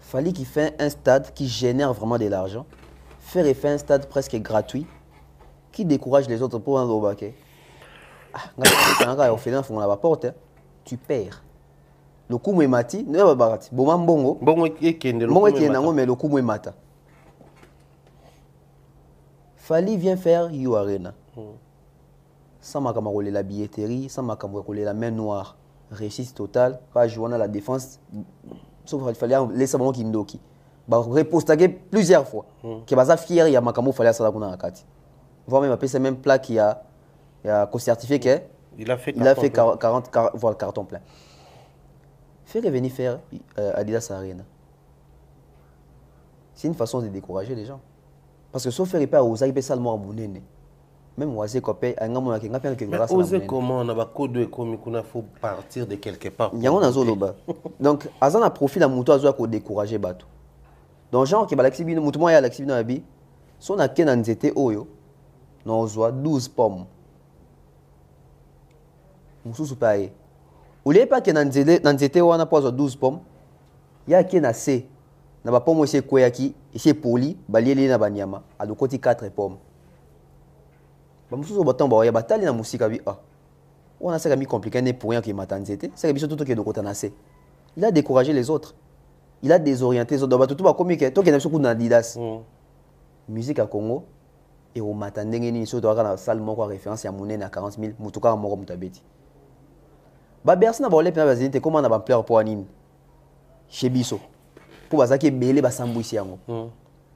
Fali qui fait un stade qui génère vraiment de l'argent. Ferré fait un stade presque gratuit qui décourage les autres pour un gros baquet. Tu perds. Le coup est mati, ne va pas bongo. Bongo qui est mais le coup est mata. Fali vient faire You Arena. Sans makamagolé la billetterie, sans makamagolé la main noire. Réussite totale. Pas jouer à la défense. Sauf qu'il fallait laisser mon Kindoki. Bah reposter plusieurs fois. Que baza fier ya makamo fallait ça la kuna akati. Voir même après c'est même plat qui a certifié que il a fait 40 voire carton plein. Faire revenir faire Adidas Arena. C'est une façon de décourager les gens. Parce que sauf faire pas aux aïe ça le mot monene. Même oisé copé un gamin qui n'a pas quelque chose. Oser comment on a pas code de comme il faut partir de quelque part. Il y a un azolo bas. Donc azan a profil à moto azo ko décourager bateau. Donc gens qui ba l'exhibi moto moi ya l'exhibi na bi. Son a ken nzete oyo. Non ozo 12 pommes. Mususu paye. Ou les pas ken nzete wana pozo 12 pommes. Ya ken assez. Na ba pomme c'est koyaki, c'est poli, balieli na banyama, a de côté 4 pommes. Ba mususu botan ba ya batali na musika bi ah. On a ça mi compliqué né pour rien qui matanzete, c'est que biso tout que de côté na c'est. Il a découragé les autres. Il a désorienté les autres. Ba tout ba comme que to ke na biso ku na Adidas. Musique à Congo et au matandenge ni so to na salle moko référence ya monene à 40 000 mutuka moko mutabeti. Ba bersi na ba ole pena bazinte comment na ba plaire pour anine. Chez biso. Pour bazaki belé ba sambwisi yango.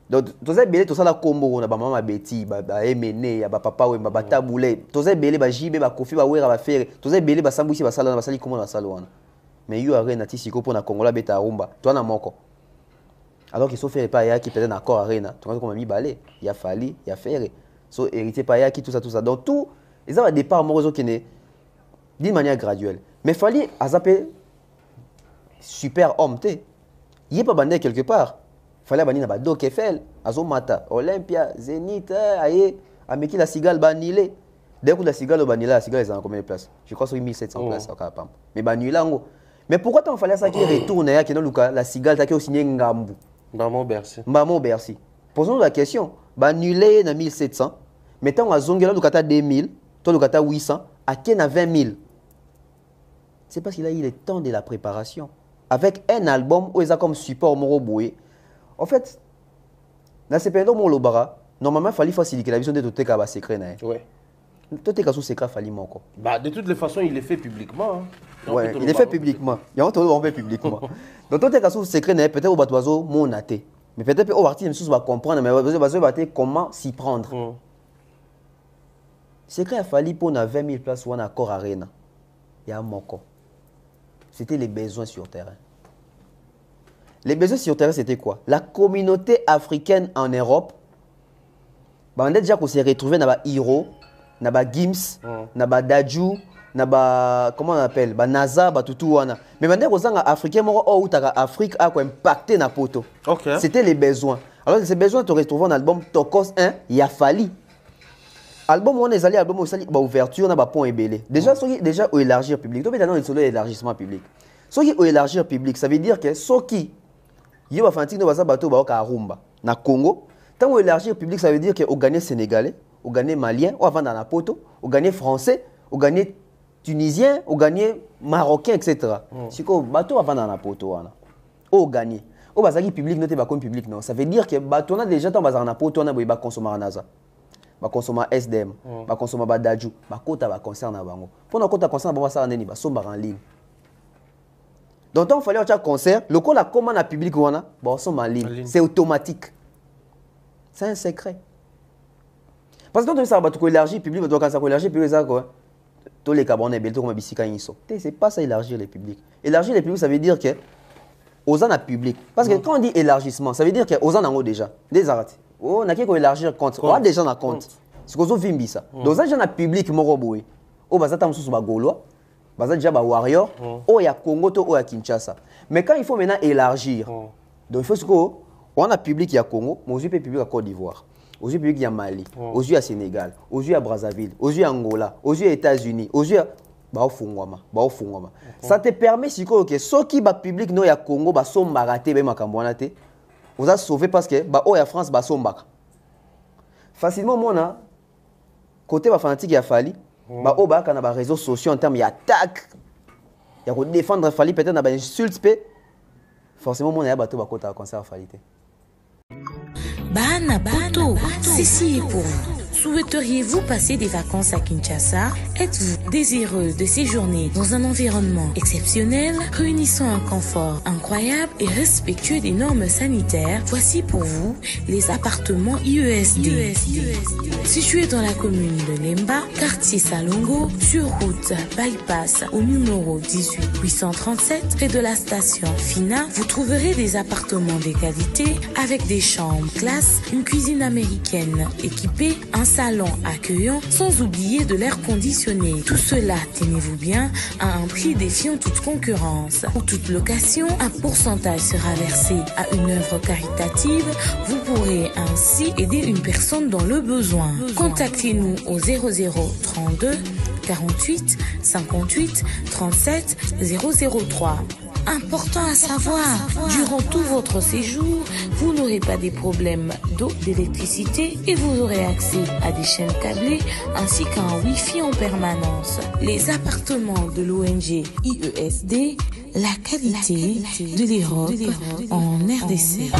Donc toza belé to sala kombo na ba mama beti ba emene ya ba papa we ba tabule toza belé ba jibe ba kofi ba wera ba fere toza belé ba sambwisi ba sala na ba sali comment na sala wana. Mais You Arena tisiko pour na Kongola beta rumba toi na moko. Alors qu'il faut faire pas ya qui peut-être encore Arena tu vois comme mi balé il y a Fali il y a Ferré so hérité pas ya qui tout ça donc tout ils ont départ moroso qui n'est d'une manière graduelle mais Fali a zappé super homme té. Il n'est pas bandé quelque part. Il fallait bannir na Doc Eiffel, Azomata, Olympia, Zénith, aïe, Ameki la cigale banilé. Dès que la cigale banilé, la cigale est en combien de places? Je crois sur 1700 places au Kapam. Mais banilé ngo. Mais pourquoi il fallait ça qui retourne ya qui non Luka la cigale ta qui au signé Ngambu. Maman Bercy. Maman Bercy. Posons la question. Banilé na 1700. Mettons à Zongela Lukata 2000, toi Lukata 800, à qui na 20 000. C'est parce qu'il a eu le temps de la préparation. Avec un album où ils ont comme support Moroboué. En fait, dans ce période où l'obara, normalement, il fallait faciliter la vision de tout le cas secret. Oui. Tout le cas sous secret, il fallait encore. Bah, de toutes les façons, il est fait publiquement. Hein. Oui, il est fait publiquement. Il y a un truc fait publiquement. Donc, tout le cas sous secret, peut-être au batoiseau, mon athée. Mais peut-être au parti, même va comprendre, mais comment s'y prendre. Secret, il fallait pour 20 000 places ou un accord Arena. Il y a un moko. C'était les besoins sur terrain. Les besoins sur terrain, c'était quoi? La communauté africaine en Europe, on a déjà qu'on s'est retrouvé dans les Hiro, dans les Gims, dans les Daju, dans comment on appelle, NASA, tout. Mais maintenant, on a Africain, où l'Afrique a impacté dans poto. C'était les besoins. Alors, ces besoins, tu retrouves dans l'album Tokos 1, il a fallu. Album on est allé album aussi ba ouverture na ba pont ébélé. Déjà déjà au élargir public. Donc maintenant il solo élargissement public. Ce qui au élargir public, ça veut dire que ce qui y va fantique no baza bateau ba ka rumba na Congo, tant au élargir public ça veut dire que au gagner sénégalais, au gagner malien, au vendre na poto, au gagner français, au gagner tunisien, au gagner marocain etc. C'est que bateau va vendre na poto wana. Au gagner. Au bazaki public noté ba comme public non. Ça veut dire que bateau na déjà tant bazar na poto na ba consommer naza. Ba consommer SDM, ba consommer ba Daju, ba kota ba concert na bango. Pour na kota concert ba ça neni ba somba en ligne. Donc il fallait un concert, le coup la commande à public wana, ba somba en ligne. C'est automatique. C'est un secret. Parce que quand ça ba to élargir public, ba to quand ça élargir public ça quoi. Tous les cabonais belto comme bisika yiso. C'est pas ça élargir les publics. Élargir les publics ça veut dire que aux en a public. Parce que quand on dit élargissement, ça veut dire que aux en a déjà des arrêts. Oh, on a qu'à élargir compte. On a déjà un compte. C'est qu'on a vu ça. Donc, ça, j'ai un public moroboui. Oh, bah, ça, t'as un Gaulois. Bah, ça, déjà, bah, Warrior. Oh, il y a Congo, oh, il y a Kinshasa. Mais quand il faut maintenant élargir, donc il faut qu'on a public, il y a Congo, mais aussi public à Côte d'Ivoire. Aussi public, il y a Mali. Aussi, il y a Sénégal. Aussi, il y a Brazzaville. Aussi, il y a Angola. Aussi, il y a États-Unis. Aussi, il y a. Bah, au Fungwama. Ça te permet, si que ceux qui sont public, non, il y a Congo, bah, sont maratés, bah, Makambouanate. Vous avez sauvé parce que bah oh ya France bah sombaka. Facilement moi côté bah fanatique ya Fali bah oh bah kana bah réseaux sociaux en termes d'attaque. Il y a qu'on défendre Fali peut-être na bah insulte pe. Forcément moi na ba to bah côté concert Fali té. Bana poto Ceci est pour vous. Souhaiteriez-vous passer des vacances à Kinshasa? Êtes-vous désireux de séjourner dans un environnement exceptionnel, réunissant un confort incroyable et respectueux des normes sanitaires? Voici pour vous les appartements IESD. Situés dans la commune de Lemba, quartier Salongo, sur route Bypass au numéro 18 837, près de la station Fina, vous trouverez des appartements de qualité avec des chambres classe, une cuisine américaine équipée, un salon accueillant, sans oublier de l'air conditionné. Tout cela, tenez-vous bien, à un prix défiant toute concurrence. Pour toute location, un pourcentage sera versé à une œuvre caritative. Vous pourrez ainsi aider une personne dans le besoin. Contactez-nous au 0032 48 58 37 003. Important à savoir, durant tout votre séjour, vous n'aurez pas des problèmes d'eau, d'électricité et vous aurez accès à des chaînes câblées ainsi qu'à un Wi-Fi en permanence. Les appartements de l'ONG IESD, la qualité de l'Europe en RDC.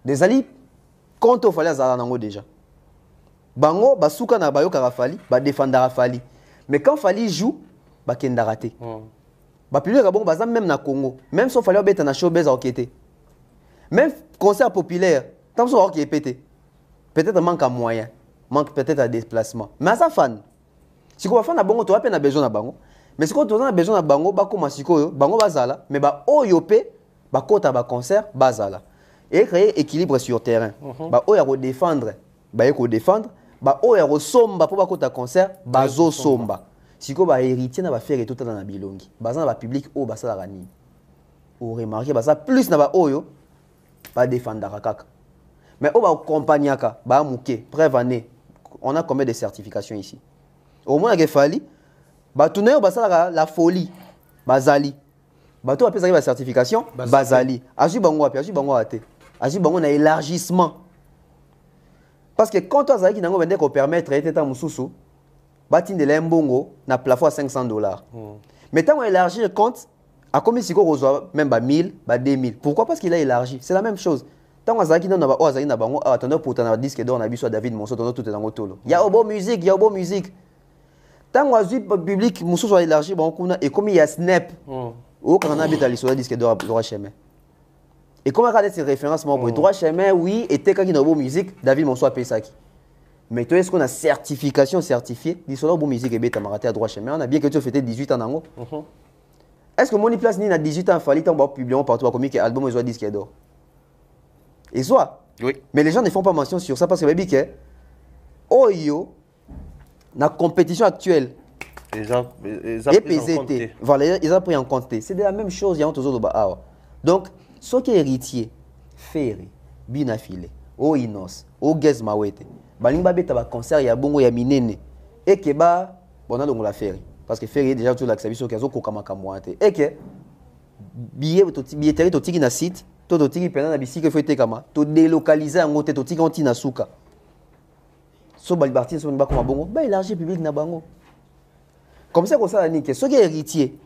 Des alliés, quand on fallait Zalanango déjà. Bango, basuka na bayo karafali, ba défendre Fali. Mais quand Fali joue, ba kenda raté. Ba plus bon bazam même na Congo, même si Fali obeta na showbiz enquêté. Même concert populaire, tant so qui est pété. Peut-être manque à moyens, manque peut-être à déplacement. Mais ça fan. Si ko fan na bango to a besoin na bango. Mais si ko to na besoin na bango ba ko masiko yo, bango bazala, mais ba oyopé, ba kota ba concert bazala. Et créer équilibre sur terrain. Ba oya ko défendre, ba ko défendre. Ba oya ko somba po ba kota concert bazo somba. Siko ba héritier na ba faire tout dans na bilongi. Bazana ba public o ba sala rani. O remarquer ba ça plus na ba oyo ba défendre kaka. Mais o ba accompagnaka ba muke preuve année. On a combien de certifications ici? Au moins que fali ba tourner ba sala la folie bazali. Ba to apesa ba certification bazali. Aji bango api aji bango ate. Aji bango na élargissement. Parce que quand tu as dit que tu permettre d'être un moussou, tu as un na plafond à $500. Mais quand on élargit le compte, à combien si on reçoit même 1000, 2000. Pourquoi? Parce qu'il a élargi. C'est la même chose. Tant qu'on a dit que attendez pour un disque d'or, on a vu sur David Monceau, tout est dans le tolo. Il y a beau musique, il y a beau musique. Tant qu'on a dit que le public Monceau soit élargi, et comme il y a Snap, on a habité à l'histoire disque d'or droit chemin. Et comment regarder ces références pour droit chemin, oui, et t'es quand il y a beau musique, David Monceau a payé ça. Mais toi, est-ce qu'on a certification certifiée? L'histoire de beau musique et bête, à droit chemin, on a bien que tu as fait 18 ans en haut. Est-ce que mon place ni na 18 ans, fallait t'en publier partout, comme que album soit disque d'or? Et soit. Oui. Mais les gens ne font pas mention sur ça parce que baby que oh yo la compétition actuelle ils ont voilà, ils ont pris en compte. C'est de la même chose, il y a autres autres. Donc, ce qui est héritier, Ferry, Binafile, O Inos, O Gez Mawete, Balimba Beta ba concert ya bongo ya minene et que ba bona donc la Ferry parce que Ferry déjà tout l'accès sur kazo kokamaka moite et que billetterie to tiki na site to tiki pena na bisiki faut te kama to délocaliser en côté to tiki anti na suka so bali parti so ba comme bongo ba élargir public na bango comme ça ça ni que ce qui est héritier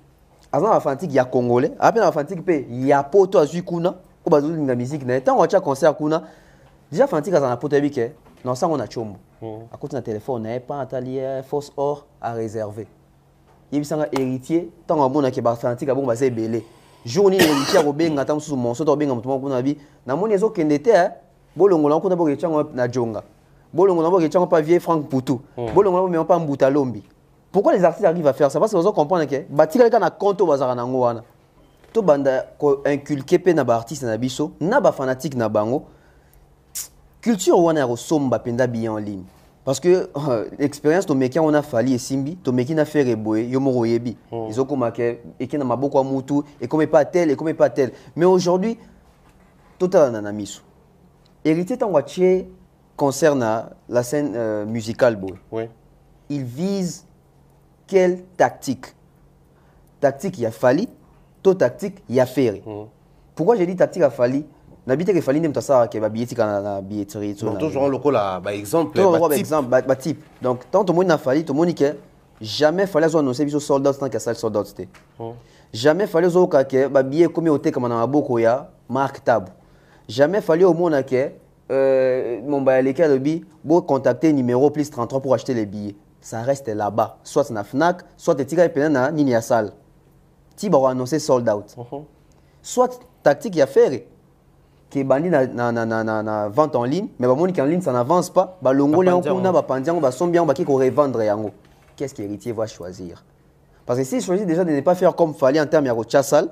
avant la fantique ya congolais après la fantique pe ya poto azui kuna ko bazo na musique na tant on a concert kuna déjà fantique za na poto bike non ça on a chombo à côté na téléphone na pas atelier force or à réserver yebisanga héritier tant on mona ke ba fantique bon ba se belé jour ni héritier ko benga tant sous mon soto benga mutu kuna bi na moni ezo kendete bolongola ko na bo ketchanga na jonga bolongola bo ketchanga pas vieux Franck Poutou bolongola mais pas Mbuta Lombi. Pourquoi les artistes arrivent à faire ça? Parce qu'ils comprennent que batika kana konto bazara nango wana to banda ko inculquer pe na ba artiste na biso na ba fanatique na bango culture wana ro somba penda bien en ligne parce que l'expérience to meki on a fali et simbi to meki na faire boye yo moro yebi ils ont komake et kina maboko mutu et comme pas tel et comme pas tel mais aujourd'hui total na miso hérité tant wache concerne la scène musicale boy oui il vise quelle tactique? Tactique, il y a Fali, to tactique, il y a Ferry. Pourquoi j'ai dit tactique à Fali? N'habite que Fali n'aime ça que billetterie kana billetterie. Donc toujours un local là, par exemple. Toujours un exemple, type. Donc tant tout le monde a Fali, tout le monde que jamais fallait annoncer biso sold out tant que ça sold out. Jamais fallait zoka que ba billet comme au comme na maboko ya Mark Tab. Jamais fallait au monde que mon ba lesquels le billet bon contacter numéro plus 33 pour acheter les billets. Ça reste là-bas, soit na Fnac, soit te tika pena na nini ya salle. Ti ba annoncer sold out. Soit tactique ya faire qui est bandit na vente en ligne, mais bah qui en ligne ça n'avance pas, bah longo les on ba pandiango ba sombian ba qui revendre yango. Qu'est-ce que l'héritier va choisir? Parce que s'il choisit déjà de ne pas faire comme fallait en termes de Rochassal,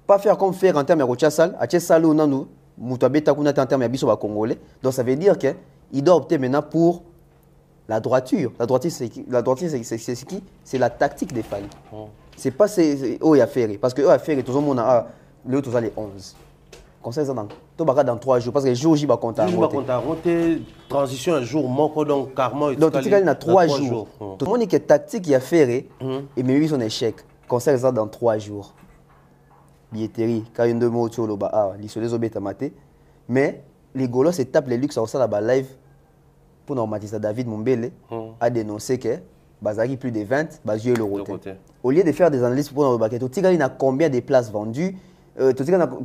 pas faire comme faire en termes de Rochassal, à Tchessal ou non, Moutouabeta Kounat en termes de Bisso Congolais, donc ça veut dire qu'il doit opter maintenant pour la droiture. La droiture, c'est qui? C'est la tactique des Fali. C'est pas eux à faire. Parce que eux à faire, tout le monde a le tout les 11. Comme ça, dans 3 jours. Parce que les jours, j'y vais compter. Transition un jour, mon donc carrément. Donc, tu as 3 jours. Tout le monde qui est tactique, il a fait et même son échec. Comme ça, dans 3 jours. Billetterie, quand il y a 2 mots, tu as les obéis maté. Mais les Golos se tapent les luxe en ça là live pour normaliser. David Mombele a dénoncé que Bazari plus de 20, Bazio le roté. Au lieu de faire des analyses pour le baquet, tu as combien de places vendues?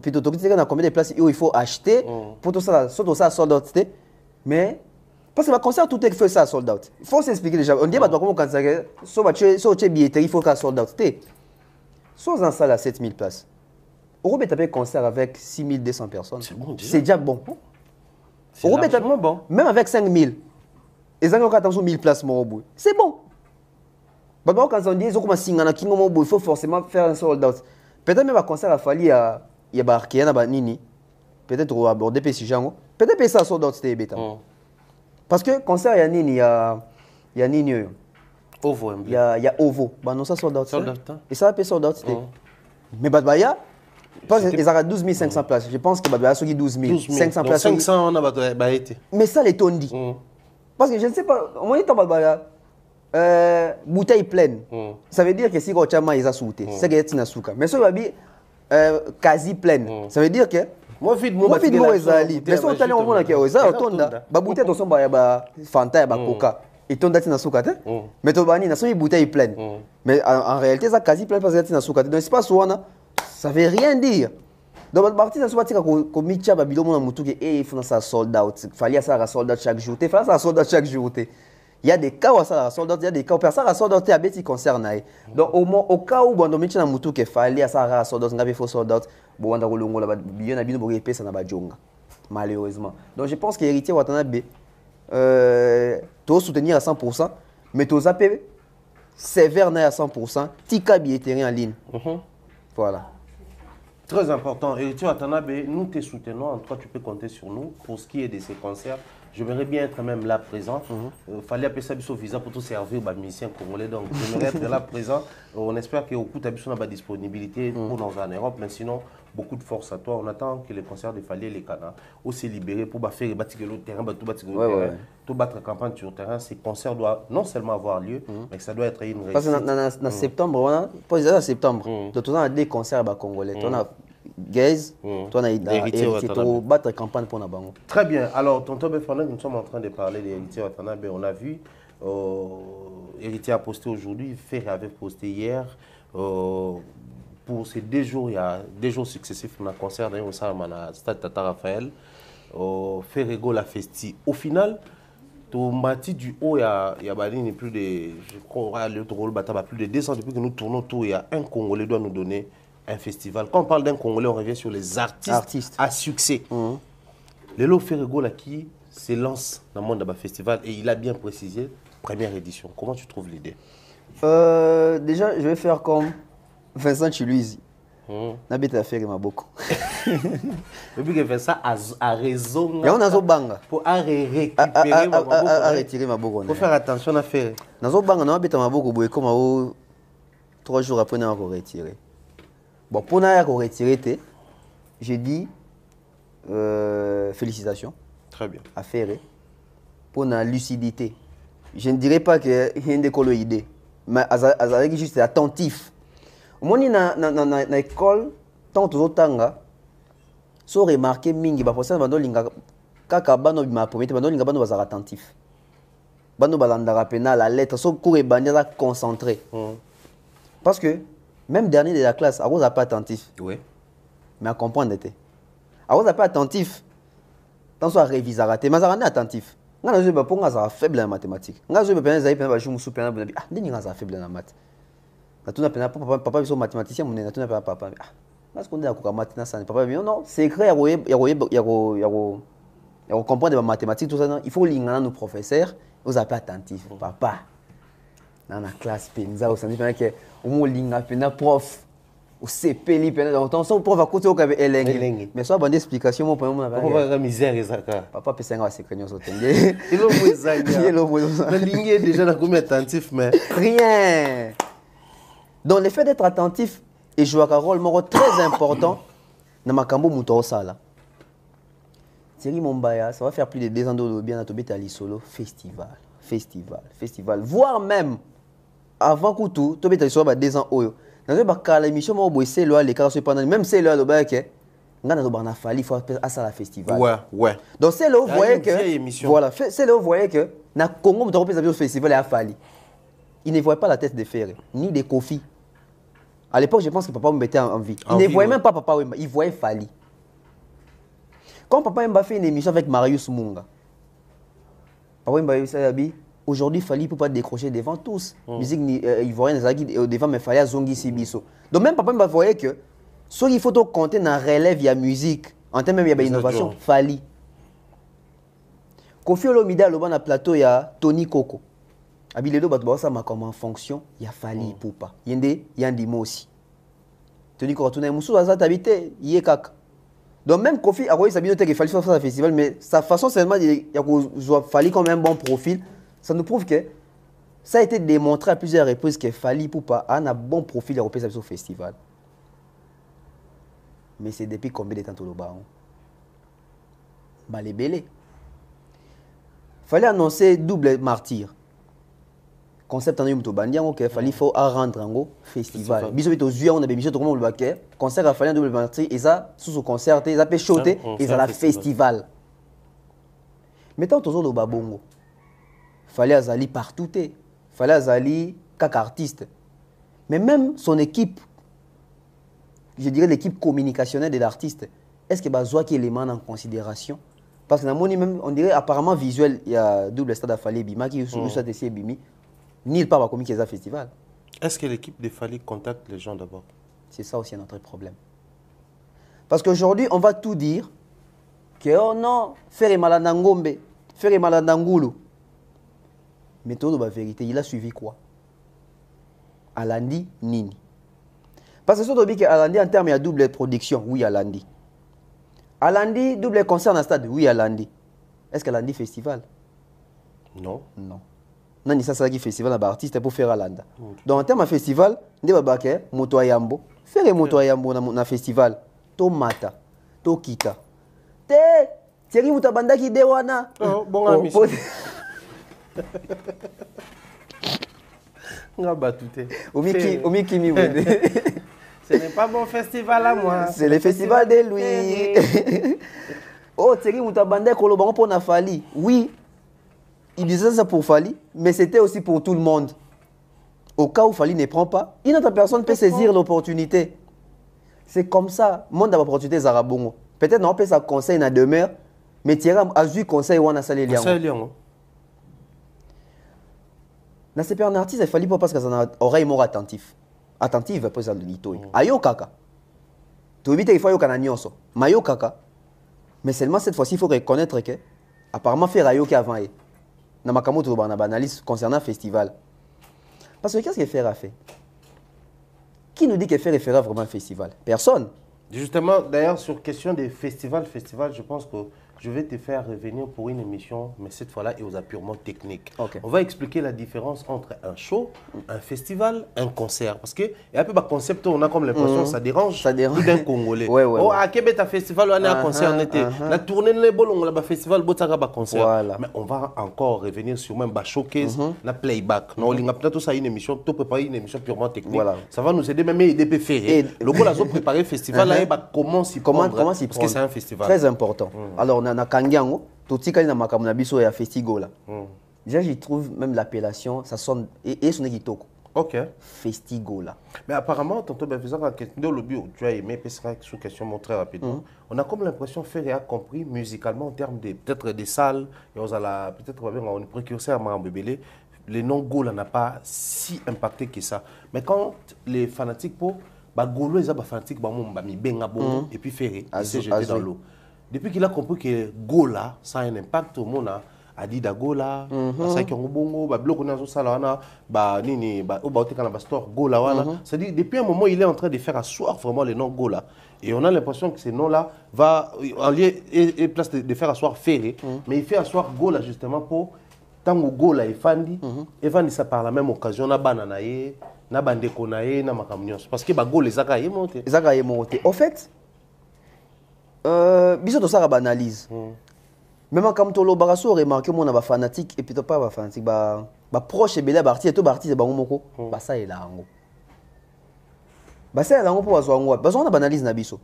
Plutôt, tu as combien de places il faut acheter pour tout ça, surtout ça sold out. Mais parce que le concert tout est fait ça sold out. Il faut s'expliquer déjà. On dit bah comment quand ça sur billetterie il faut qu'à sold out. Soit en salle à 7000 places. Europe taper concert avec 6200 personnes. C'est déjà bon. Europe taper bon. Même avec 5000. Et ça quand attention 1000 places mon bout. C'est bon. Bah quand on dit ils ont commencé à kingo il faut forcément faire un sold out. Peut-être même un concert a fallu à barquer à nini. Peut-être on va aborder PC Jango. Peut-être ça sold out c'était bêta. Parce que concert il y a nini il y a nini Ovo. Il y a Ovo. Bah non ça sold out. Et ça peut sold out c'était. Mais Badbaya parce qu'ils ont 12 500 places. Je pense que Badbaya a 12 500 places. 500 on a été. Mais ça les tondi. Parce que je ne sais pas, au moins il Badbaya bouteille pleine. Ça veut dire que si Rochama ils a sauté, c'est que tu n'as souka. Mais ça va bien quasi pleine. Ça veut dire que moi vite moi ezali. Mais ça on t'a dit on mona que ça otonda. Ba bouteille to somba ya ba Fanta ya ba Coca. Et ton dati na souka te. Mais to bani na so bouteille pleine. Mais en réalité ça quasi pleine parce que tu n'as souka. Donc c'est pas soana. Ça veut rien dire. Donc la partie ça soit tika ko micha ba bilo mona mutu que il faut ça sold out. Fallait ça sold out chaque jour. Fallait ça sold out chaque jour. Il y a des cas où ça sold out, il y a des cas où personne sold out à bêti concerne. Donc au cas où bon domiche na mutu que fallait ça sold out, ngabe faut sold out, bon wanda ko longo la bien na bino bo pesa na ba jonga. Malheureusement. Donc je pense que héritier Watanabe to soutenir à 100% mais to zapper sévère à 100%, tika billetterie en ligne. Voilà. Très important. Héritier Watanabe, nous te soutenons. En tout cas, tu peux compter sur nous pour ce qui est de ces concerts. J'aimerais bien être même là présent. Fallait appeler ça au visa pour tout servir aux musiciens congolais. Donc, j'aimerais être là présent. On espère qu'au coup, tu as la disponibilité pour nous en Europe. Mais sinon, beaucoup de force à toi. On attend que les concerts de Fallait les Cana aussi libérés pour faire le terrain, tout battre la campagne sur le terrain. Ces concerts doivent non seulement avoir lieu, mais que ça doit être une réussite. Parce que en septembre, en septembre, tu as des concerts congolais. Gaze, toi, on a héritier battre campagne pour Nabango. Très bien. Alors, tonton Befana, nous sommes en train de parler d'héritier Watanabe. On a vu, héritier a posté aujourd'hui, Ferré avait posté hier. Pour ces 2 jours, il y a 2 jours successifs, on a concert au stade Tata Raphaël. Ferré Go la festi. Au final, au Mati du haut, il y a plus de, je crois, plus de 200 depuis que nous tournons tout. Il y a un Congolais qui doit nous donner un festival. Quand on parle d'un Congolais, on revient sur les artistes à succès. Lélo Ferrego qui se lance dans le monde de festival et il a bien précisé, première édition. Comment tu trouves l'idée? Déjà, je vais faire comme Vincent Chiluizi. N'habite à faire ma beaucoup. Depuis que Vincent a raison. Et on a banga pour récupérer ma beaucoup. Retirer ma beaucoup. Faut faire attention à faire. Dans banga, on habite ma beaucoup. Comme 3 jours après, on a retiré. Bon, pour nous retirer, j'ai dit félicitations. Très bien. À faire pour la lucidité. Je ne dirais pas qu'il y a une idée, mais c'est juste attentif. Moi, dans l'école, tant que tanga, so remarqué mingi ba personne bando linga kaka bano ma pomete bando linga bano bazara attentif. bano balandara pena la lettre so cours et bandia concentré. Parce que même dernier de la classe, à pas attentif. Oui. Mais à comprendre était. À pas attentif. Tant soit réviser raté, mais ça attentif. Nga je pour nga ça faible en mathématiques. Nga je pena za pena ba jumu su pena ah ndeni nga za faible en maths. Na tuna pena papa biso mathématicien mon na tuna pena papa. Ah. Parce qu'on est à quoi maths na ça papa non, c'est écrit ya comprendre les mathématiques tout ça non, il faut lingana nos professeurs, vous avez pas attentif papa. Dans la classe penza au sens que au moins linga pena prof. Au CP li pena donc ton prof va côté au cabe elengi. Mais soit bonne explication mon point on va la misère ezaka. Papa pesa nga sekrenyo so tenge. Il lo mwezanya. Le ligne est déjà dans combien attentif mais rien. Donc le fait d'être attentif et jouer un rôle très important dans makambo muto sala. Thierry Mombaya, ça va faire plus de 2 ans de bien à Tobet Ali Solo festival, voire même avant que tout Tobet Ali Solo 2 ans oyo. Dans le l'émission moi bossé là les cas pendant même c'est là le bac nga na bana fali faut à ça la festival. Ouais. Donc c'est là vous voyez que voilà, c'est là vous voyez que na Congo muto au festival à Fali. Il ne voyait pas la tête de Ferré ni de Kofi. À l'époque, je pense que papa me mettait en vie. Il ne voyait même pas papa Wemba, il voyait Fali. Quand papa Wemba fait une émission avec Marius Munga, papa Wemba aujourd'hui Fali ne peut pas décrocher devant tous. Musique ivoirienne, devant mais Fali a Zongi Sibiso. Donc même papa Wemba voyait que soit il faut compter dans relève, il y a musique, en termes même il y a innovation, Fali. Kofi Olomide le bon plateau il y a Tony Coco. Abiledo batba ma comme en fonction, il y a Fali Poupa. Yende yandimo aussi. Tony Coco tourner musu azat habité, yekaka. Donc même Kofi a sa bibliothèque il fallait faire ça festival mais sa façon seulement il y a Fali comme un bon profil, ça nous prouve que ça a été démontré à plusieurs reprises que Fali Poupa a un bon profil européen sur festival. Mais c'est depuis combien de temps tout le bas? Balébélé. Fallait annoncer double martyr. Concept en yomuto bandia ok fallait faut rendre en festival. Biso bito zuya on a bémiché tout le monde le baquet. Concert a fallu un double martyr et ça sous ce concert et ça peut choter et ça la festival. Mettons toujours le babongo. Fallait azali partout fallait azali kak artiste. Mais même son équipe, je dirais l'équipe communicationnelle de l'artiste, est-ce que besoin qu'il élément en considération? Parce que dans mon même on dirait apparemment visuel il y a double stade à Fallait Bima qui sous ça ici Bimi. Ni le pas communiquer ça festival. Est-ce que l'équipe de Fali contacte les gens d'abord? C'est ça aussi notre problème. Parce qu'aujourd'hui, on va tout dire que oh non, faire malandangombe, faire malandangulu. Mais tout la vérité, il a suivi quoi? Alandi Nini. Parce que surtout que Alandi en termes il y a double production, oui Alandi. Alandi double concert dans le stade, oui Alandi. Est-ce qu'Alandi festival? Non. Non, ça c'est qui festival dans artiste pour faire Alanda. Donc en termes de festival, on va faire moto ayambo, faire moto ayambo na festival. To mata, to kita. Thierry mutabanda ki dewana. Bon ami. Nga batute. Omiki mi wende. Ce n'est pas mon festival à moi. C'est le festival de lui. Oh Thierry mutabanda ko lo bango pour na Fali. Oui. Il disait ça pour Fali, mais c'était aussi pour tout le monde. Au cas où Fali ne prend pas, une autre personne peut saisir l'opportunité. C'est comme ça. Le monde a l'opportunité Zarabongo. Peut-être on peut ça conseil na demeure, mais Thierry a eu conseil ou on a salé liango. Dans ces un artiste, il fallait pas parce que ça a oreille mort attentif. Attentive après ça le lito. Ayo kaka. Tu veux il faut yo kana nyonso. Mayo kaka. Mais seulement cette fois-ci il faut reconnaître que apparemment faire ayo qui avant dans ma camoto on a analyse concernant festival. Parce que qu'est-ce que faire a fait? Qui nous dit que faire fera vraiment un festival? Personne. Justement, d'ailleurs, sur question des festivals, je pense que je vais te faire revenir pour une émission, mais cette fois-là, il y a purement technique. Okay. On va expliquer la différence entre un show, un festival, un concert. Parce qu'il y a un peu de concept, on a comme l'impression que ça dérange d'un Congolais. Ouais. À Québec, un festival, on a un concert. La tournée de l'épaule, on a un festival, on a un concert. Voilà. Mais on va encore revenir sur même showcase, la playback. On a peut-être ça une émission, tout préparer une émission purement technique. Voilà. Ça va nous aider même à aider préférer. Le gars, là, préparer le festival, comment s'y prendre? Comment s'y Parce prendre? que c'est un festival. Très important. Alors, on a Kangiango, tout ce qui est dans ma biso et à festival là. Déjà, j'y trouve même l'appellation, ça sonne, et son équitoko. Ok. Festigola. Mais apparemment, tantôt, ben, faisant la question de l'objet, tu as aimé, parce que sous question très rapidement. On a comme l'impression que Ferré a compris musicalement en termes de peut-être des salles, et on a peut-être on est précurseur à Bébélé, le nom Gola n'a pas si impacté que ça. Mais quand les fanatiques pour Golo, ils ont des fanatiques, et puis Ferré, il s'est jeté dans l'eau. Depuis qu'il a compris que Gola, ça a un impact au monde, Adida Gola, ça qui ont bongo, bloc on a zo salana, nini, store Gola wana. C'est-à-dire depuis un moment il est en train de faire asseoir vraiment le nom Gola. Et on a l'impression que ce nom-là va en lieu et place de faire asseoir Ferré, mais il fait asseoir Gola justement pour tango Gola et Fandi, et Fandi ça par la même occasion na bananaye, na bandeko naye, na makamnios parce que Gola ezaka yé monté. Ezaka yé monté. En fait, biso to ça banalise. Même quand tu as remarqué que mon ba fanatique et puis pas ba fanatique ba proche et bela parti et tout parti c'est ba ngomoko ba ça est là ngo ba ça est là ngo pour bazwa ngo ba on a banalise na biso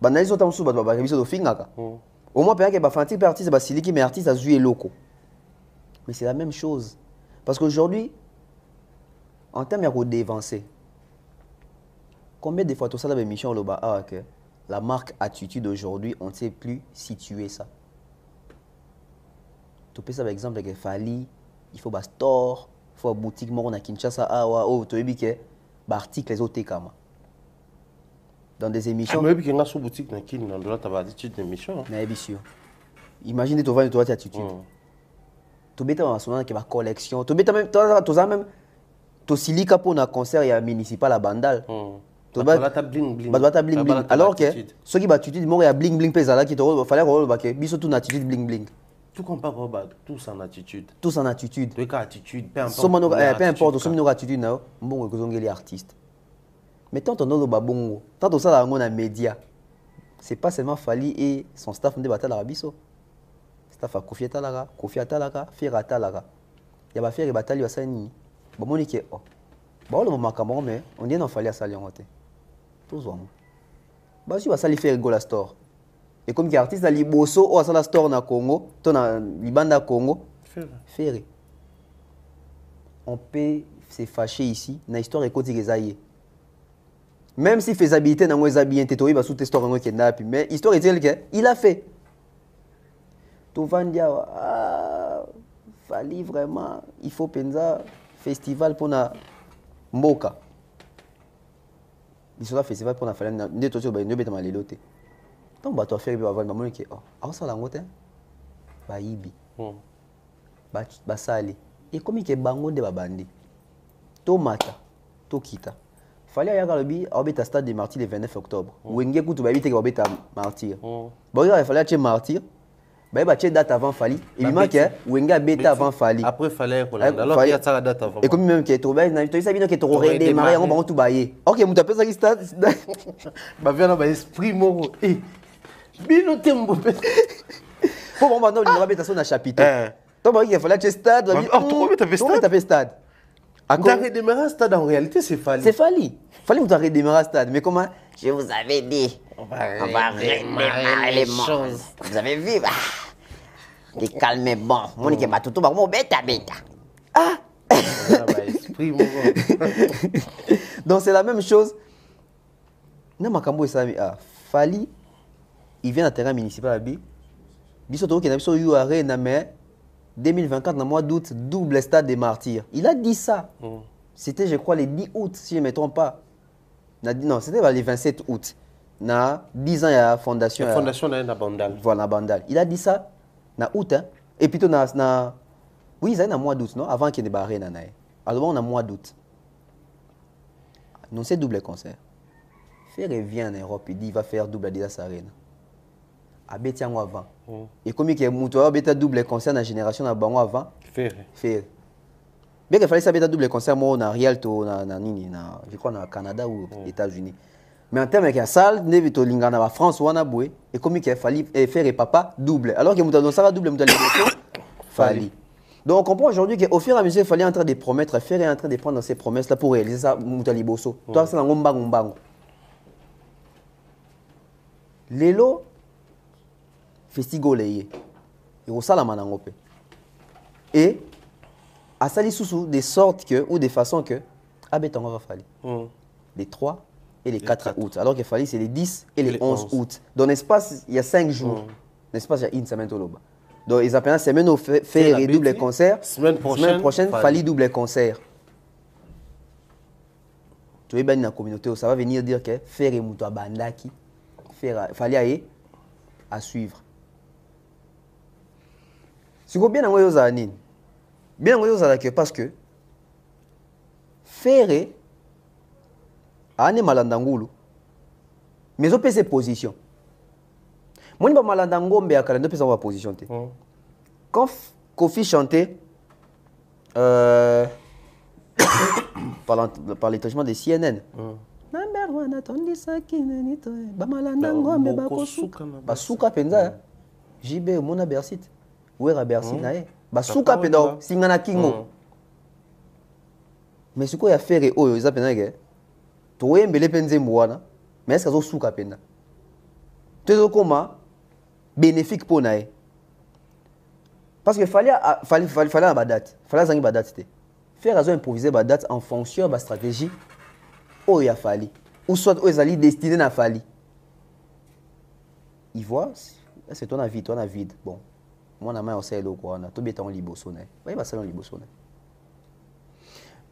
banalise autant sous ba biso do fingaka au moins que ba fanatique parti c'est ba siliki mais artiste a joué loko mais c'est la même chose parce qu'aujourd'hui en termes de dévancer combien de fois tout ça dans l'émission le ba que la marque attitude aujourd'hui on ne sait plus situer ça. Tu peux ça par exemple avec Fali, il faut un store, il faut une boutique, on a Kinshasa, tu as vu que article les autres kama. Dans des émissions. Mais il y a une boutique dans qui dans la attitude d'émission. Mais bien sûr. Imagine tu vas une attitude. Tu mets dans son qui va collection, tu mets même tu silica pour un concert il y a municipal à Bandal. Tu vas bling bling. Alors que ceux qui battent attitude, il y a bling bling pesala qui te fallait que biso tout attitude bling bling. Tout compare tous en attitude. Tous en attitude. Tous en attitude. Peu importe. Peu importe. Sommes nous attitude bon que les artistes. Mais tant on a le babongo, tant on ça dans les médias, c'est pas seulement Fali et son staff de battre la biso. Staff a Kofi Atalaka, Fer Atalaka. Il y a pas faire bataille à Sani. Bon mon que oh. Bon le moment Cameroun mais on dit non Fali à Sali en côté. Tous hommes. Bah si va Sali faire go la store. Et comme qui artiste à Liboso ou à la store na Congo, ton à Libanda Congo, Ferré. On peut se fâcher ici, na histoire et côté les aïe. Même si faisabilité na moi habillé tétoï va sous histoire en kidnap, mais histoire est telle que il a fait. Tout vendia Fali vraiment, il faut penser festival pour na Mboka. Il sera festival pour na Fali, ne toi tu vas ne bête mal l'éloté. Donc, tu as fait un peu de ça la ngote ba yibi ba sali et comme il y a bango de babandi to mata to kita fallait y aller à au stade de martyr le 29 octobre wenge kutu ba bité ba martyr bon il fallait acheter martyr ba ba date avant Fali et il manque wenge a bêta avant Fali après fallait alors il y a ça la date avant et comme même que tu ba tu sais bien que tu aurais démarré on va tout bailler OK mu t'appelle ça stade ba vient ba esprit moro Bino tembo. Faut vraiment non il rabeta son chapiteau. Donc il fallait que stade va tu taper stade. À quoi redémarrer stade en réalité c'est Fali. C'est Fali. Fali vous redémarrer stade mais comment je vous avais dit on va redémarrer les choses. Vous avez vu les calmer bon. Mon qui batuto ba mo beta. Ah esprit moro. Donc c'est la même chose. Na makambo ça Fali il vient à terrain municipal à Bi. Biso to qui so you arena mais 2024 dans mois d'août double stade des martyrs. Il a dit ça. C'était je crois les 10 août si je ne me trompe pas. Non, c'était les 27 août. Na 10 ans il y a fondation. La fondation na Bandal. Voilà Bandal. Il a dit ça na août hein. Et plutôt na oui, ça na mois d'août non avant qu'il y ait des arena na. Alors on a mois d'août. Non c'est double concert. Ferré vient en Europe, il dit il va faire double Adidas Arena. A Betiango avant. Et comme il y a un bêta double concert dans la génération avant, Ferré. Bien qu'il fallait ça bêta double concert, moi, on a Rialto, je crois, au Canada ou aux États-Unis. Mais en termes de la salle, on a en France ou en Aboué. Et comme il fallait faire Papa double. Alors que nous avons ça double, nous avons fallait. Donc on comprend aujourd'hui qu'au fur et à mesure, il fallait en train de promettre, Ferré en train de prendre ces promesses-là pour réaliser ça, Moutali Bosso. Toi, c'est un ngombango. Lelo, Festigo leye. Et au salamana ngope. Et à Sali Soussou, des sortes que, ou des façons que, Abetango va falloir. Les 3 et les 4 août. Alors qu'il fallait, c'est les 10 et les 11 août. Dans l'espace, il y a 5 jours. Dans l'espace, il y a une semaine au Loba. Donc, ils appellent semaine au faire et double concert. Semaine prochaine, fallait double concert. Tu vois, dans la communauté, ça va venir dire que faire et moutou bandaki, fallait aller à suivre. Si vous bien dans les années, bien dans les années, parce que faire et ane malandangulu, mais on peut ses positions. Moi, je ne suis pas malandangombe à calendrier, je peux sa position. Quand Kofi chantait par l'établissement de CNN, number one, atondi sakine ba malandangombe ba kosuka, ba suka penza, JB mona Bersit, ouera Bersit nae, ba suka penda singana kingo. Mais ce qu'on a fait, oh, ils appellent que tu es mbele penze mwana, mais est-ce que tu suka penda? Tu es comment bénéfique pour nae. Parce que fallait la date, fallait zangi date. Faire raison improviser la date en fonction de la stratégie. Oh, il a fallu. Ou soit ils allaient destiner à fallu. Ils voient, c'est ton avis, bon. Moi, je suis en train de quoi, tout bien en libosone. Oui, bah, c'est en libosone.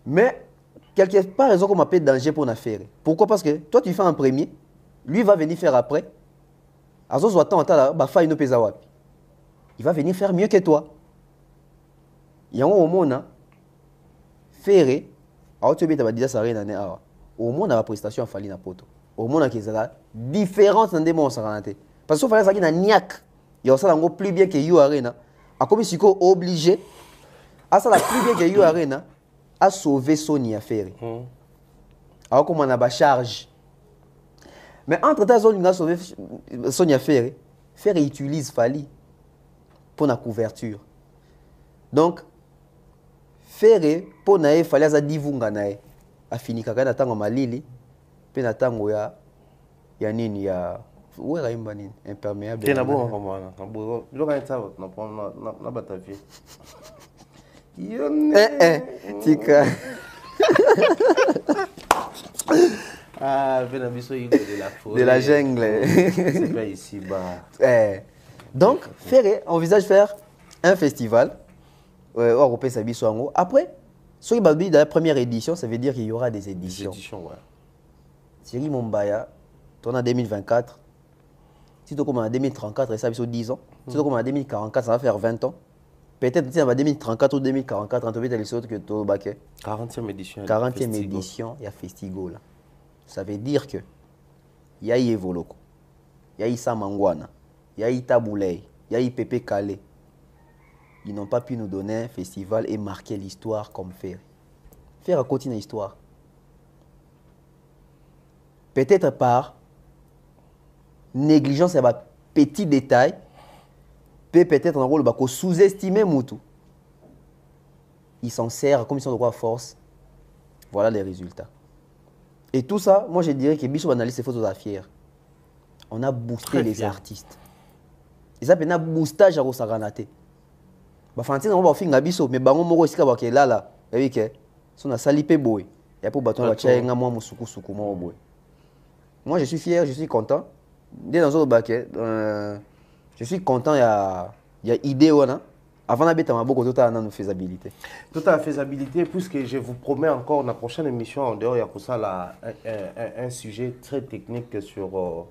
Mais, quelque part, raison qu'on m'appelle danger pour une affaire. Pourquoi? Parce que toi, tu fais en premier, lui va venir faire après. Il va venir faire mieux que toi. Il y a un moment, faire, alors tu vas dire ça, au moins, la prestation a fallu na poto. Au moins, il y a différentes dans des mots. Parce que il y a un niaque. Il y a ça plus bien que You Arena. A comme si on obligé à ça la plus bien que You Arena à sauver Sony affaire. Alors comme on a la charge. Mais entre temps, on a sauvé Sony affaire. Faire utilise Fali pour la couverture. Donc, faire pour nae fallait za divunga nae. A fini kaka na tango malili. Pe na tango ya nini ya ouais raimba nini imperméable. Tena bon comme na bo. Lo ka ntsa na batafi. Tika. Ah, Benabiso il de la forêt. De la jungle. C'est pas ici bas. Donc, Ferré envisage faire un festival européen Sabiso Ango. Après, sur Babi dans la première édition, ça veut dire qu'il y aura des éditions. Des éditions, ouais. Thierry Mombaya, on a 2024. Si tu commences en 2034, ça va 10 ans. Si tu commences en 2044, ça va faire 20 ans. Peut-être en 2034 ou 2044, on peut être les autres que tu as 40e édition. 40e édition, il y a Festigo là. Ça veut dire que il y a Yevoloko, il y a Issa Mangwana, il y a Ita Boulay, il y a IPP Calais. Ils n'ont pas pu nous donner un festival et marquer l'histoire comme faire. Faire à continuer l'histoire. Peut-être par négligence et petits détails, peut-être en rôle de sous-estimer Moutou. Ils s'en servent comme ils sont de quoi force. Voilà les résultats. Et tout ça, moi je dirais que Bichou analyse ses photos d'affaires. On a boosté les artistes. Ils appellent un boostage à Rosaganate. Bah Fantine on va faire Bichou, mais bango moro ici kabake là. Vous voyez que son a salipé boy. Et pour bâton la tchai nga moi musuku suku moi boy. Moi je suis fier, je suis content. Dès dans un baquet, je suis content. Il y a idée là. Avant d'habiter à beaucoup, tout a une faisabilité. Tout a faisabilité, puisque je vous promets encore la prochaine émission, en dehors, il y a pour ça un sujet très technique sur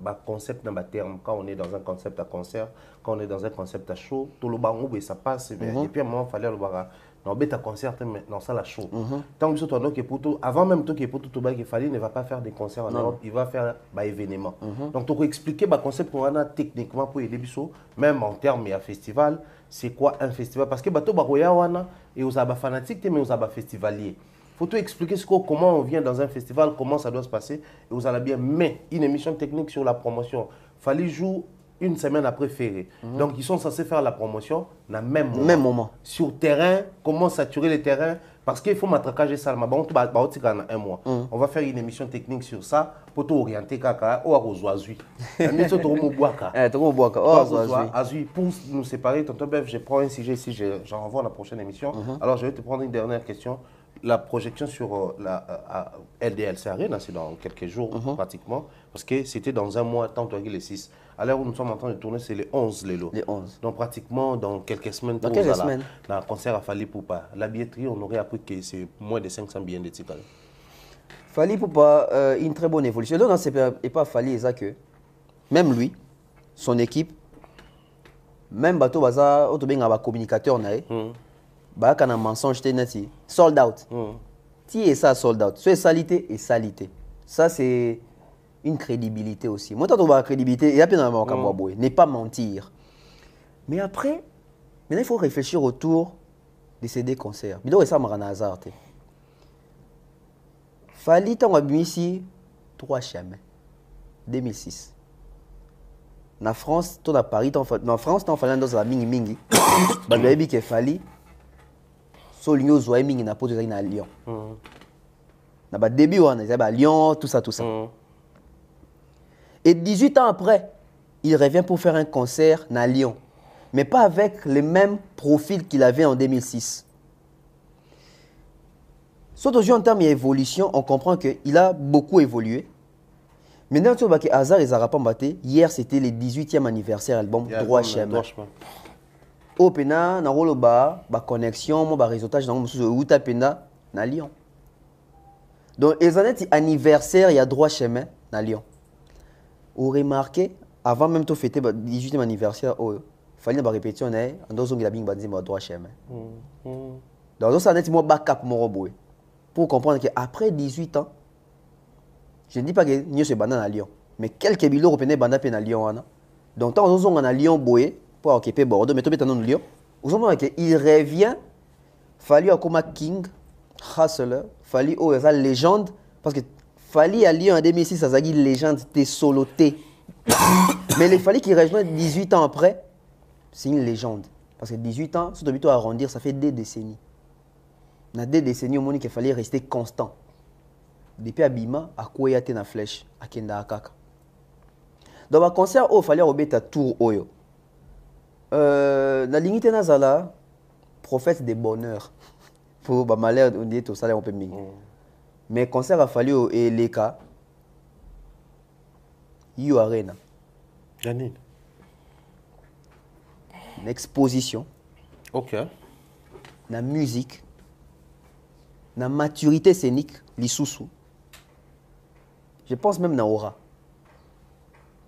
le concept dans le terme. Quand on est dans un concept à concert, quand on est dans un concept à show, tout le bangou, ça passe. Et puis à un moment, il fallait le voir. Non, mais ta concert, dans ça la show. Tant que toi, avant même tout qui est pour tout il fallait ne va pas faire des concerts en Europe, il va faire des événements. Donc, tu peux expliquer le concept qu'on a techniquement pour aider Bissot, même en termes de festival. C'est quoi un festival? Parce que bateau baroya wana et aux aba fanatiques mais aux aba festivaliers. Faut tout expliquer comment on vient dans un festival, comment ça doit se passer et aux aba bien. Mais une émission technique sur la promotion. Fallait jouer une semaine après Ferré. Donc, ils sont censés faire la promotion dans le même moment. Même moment. Sur terrain, comment saturer les terrains. Parce qu'il faut matraquager ça. Bon, un mois. On va faire une émission technique sur ça pour t'orienter kaka ou à Rosoazui. Pour nous séparer, tonton Bev, je prends un sujet ici, j'en renvoie à la prochaine émission. Alors, je vais te prendre une dernière question. La projection sur la LDLC Arena, c'est dans quelques jours pratiquement, parce que c'était dans un mois, tant que les 6. À l'heure où nous sommes en train de tourner, c'est les 11 les lots. Les 11. Donc pratiquement dans quelques semaines, dans quelques semaines. Dans un concert à Fali Poupa. La billetterie, on aurait appris que c'est moins de 500 billets de tickets. Fali Poupa, une très bonne évolution. Donc, c'est pas Fali, c'est que même lui, son équipe, même Bato Baza, auto bien un communicateur, bah quand un mensonge t'es net, sold out. Ti et ça sold out. C'est salité et salité. Ça c'est une crédibilité aussi. Moi tant la crédibilité, il y a plein de n'est pas mentir. Mais après, maintenant il faut réfléchir autour de ces deux concerts. Il doit ça marana hasard. Fali tant ici 3 chemins. 2006. Na France, tout à Paris, en France, tant fallait dans la mingi. Bah le baby qui Fali. So l'union zoé mingi na poto na Lyon. Na ba début on a Lyon tout ça. Et 18 ans après, il revient pour faire un concert à Lyon, mais pas avec le même profil qu'il avait en 2006. Sauf aujourd'hui en termes d'évolution, on comprend qu'il a beaucoup évolué. Maintenant, tu vois que Hazard et Zarapambaté, hier c'était le 18e anniversaire album Droit Chemin. Au Pena, na roloba, ba connexion, ba réseautage dans le Outa Pena, na Lyon. Donc, les années anniversaire, il y a Droit Chemin na Lyon. Vous remarquez, avant même de fêter le 18e anniversaire, il fallait une répétition, on doit dire que Droit Chemin. Donc, ça n'est pas backup pour comprendre qu'après 18 ans, je ne dis pas que nous sommes à Lyon, mais quelques billes européens sont à Lyon. Donc, quand nous sommes à Lyon, pour occuper Bordeaux, mais tout est en Lyon. Vous savez qu'il revient, Fali comme King, Hustler, Fali la légende, parce que Fali à Lyon en 2006, ça a une légende, t'es soloté. Mais les Fali qui rejoint 18 ans après, c'est une légende. Parce que 18 ans, si tu dois arrondir, ça fait 2 décennies. Dans 2 décennies, au monde qu'il fallait rester constant. Depuis Abima, à Kouya, na flèche, à Kenda Akaka. Dans le concert, il fallait remettre à tour Oyo. La ligne nazala, prophète de bonheur. Pour le malheur, on dit tout ça, on peut mieux. Mais le concert a fallu et les cas, You Arena. Une exposition. Ok. La musique. La maturité scénique, l'issoussou. Je pense même na aura.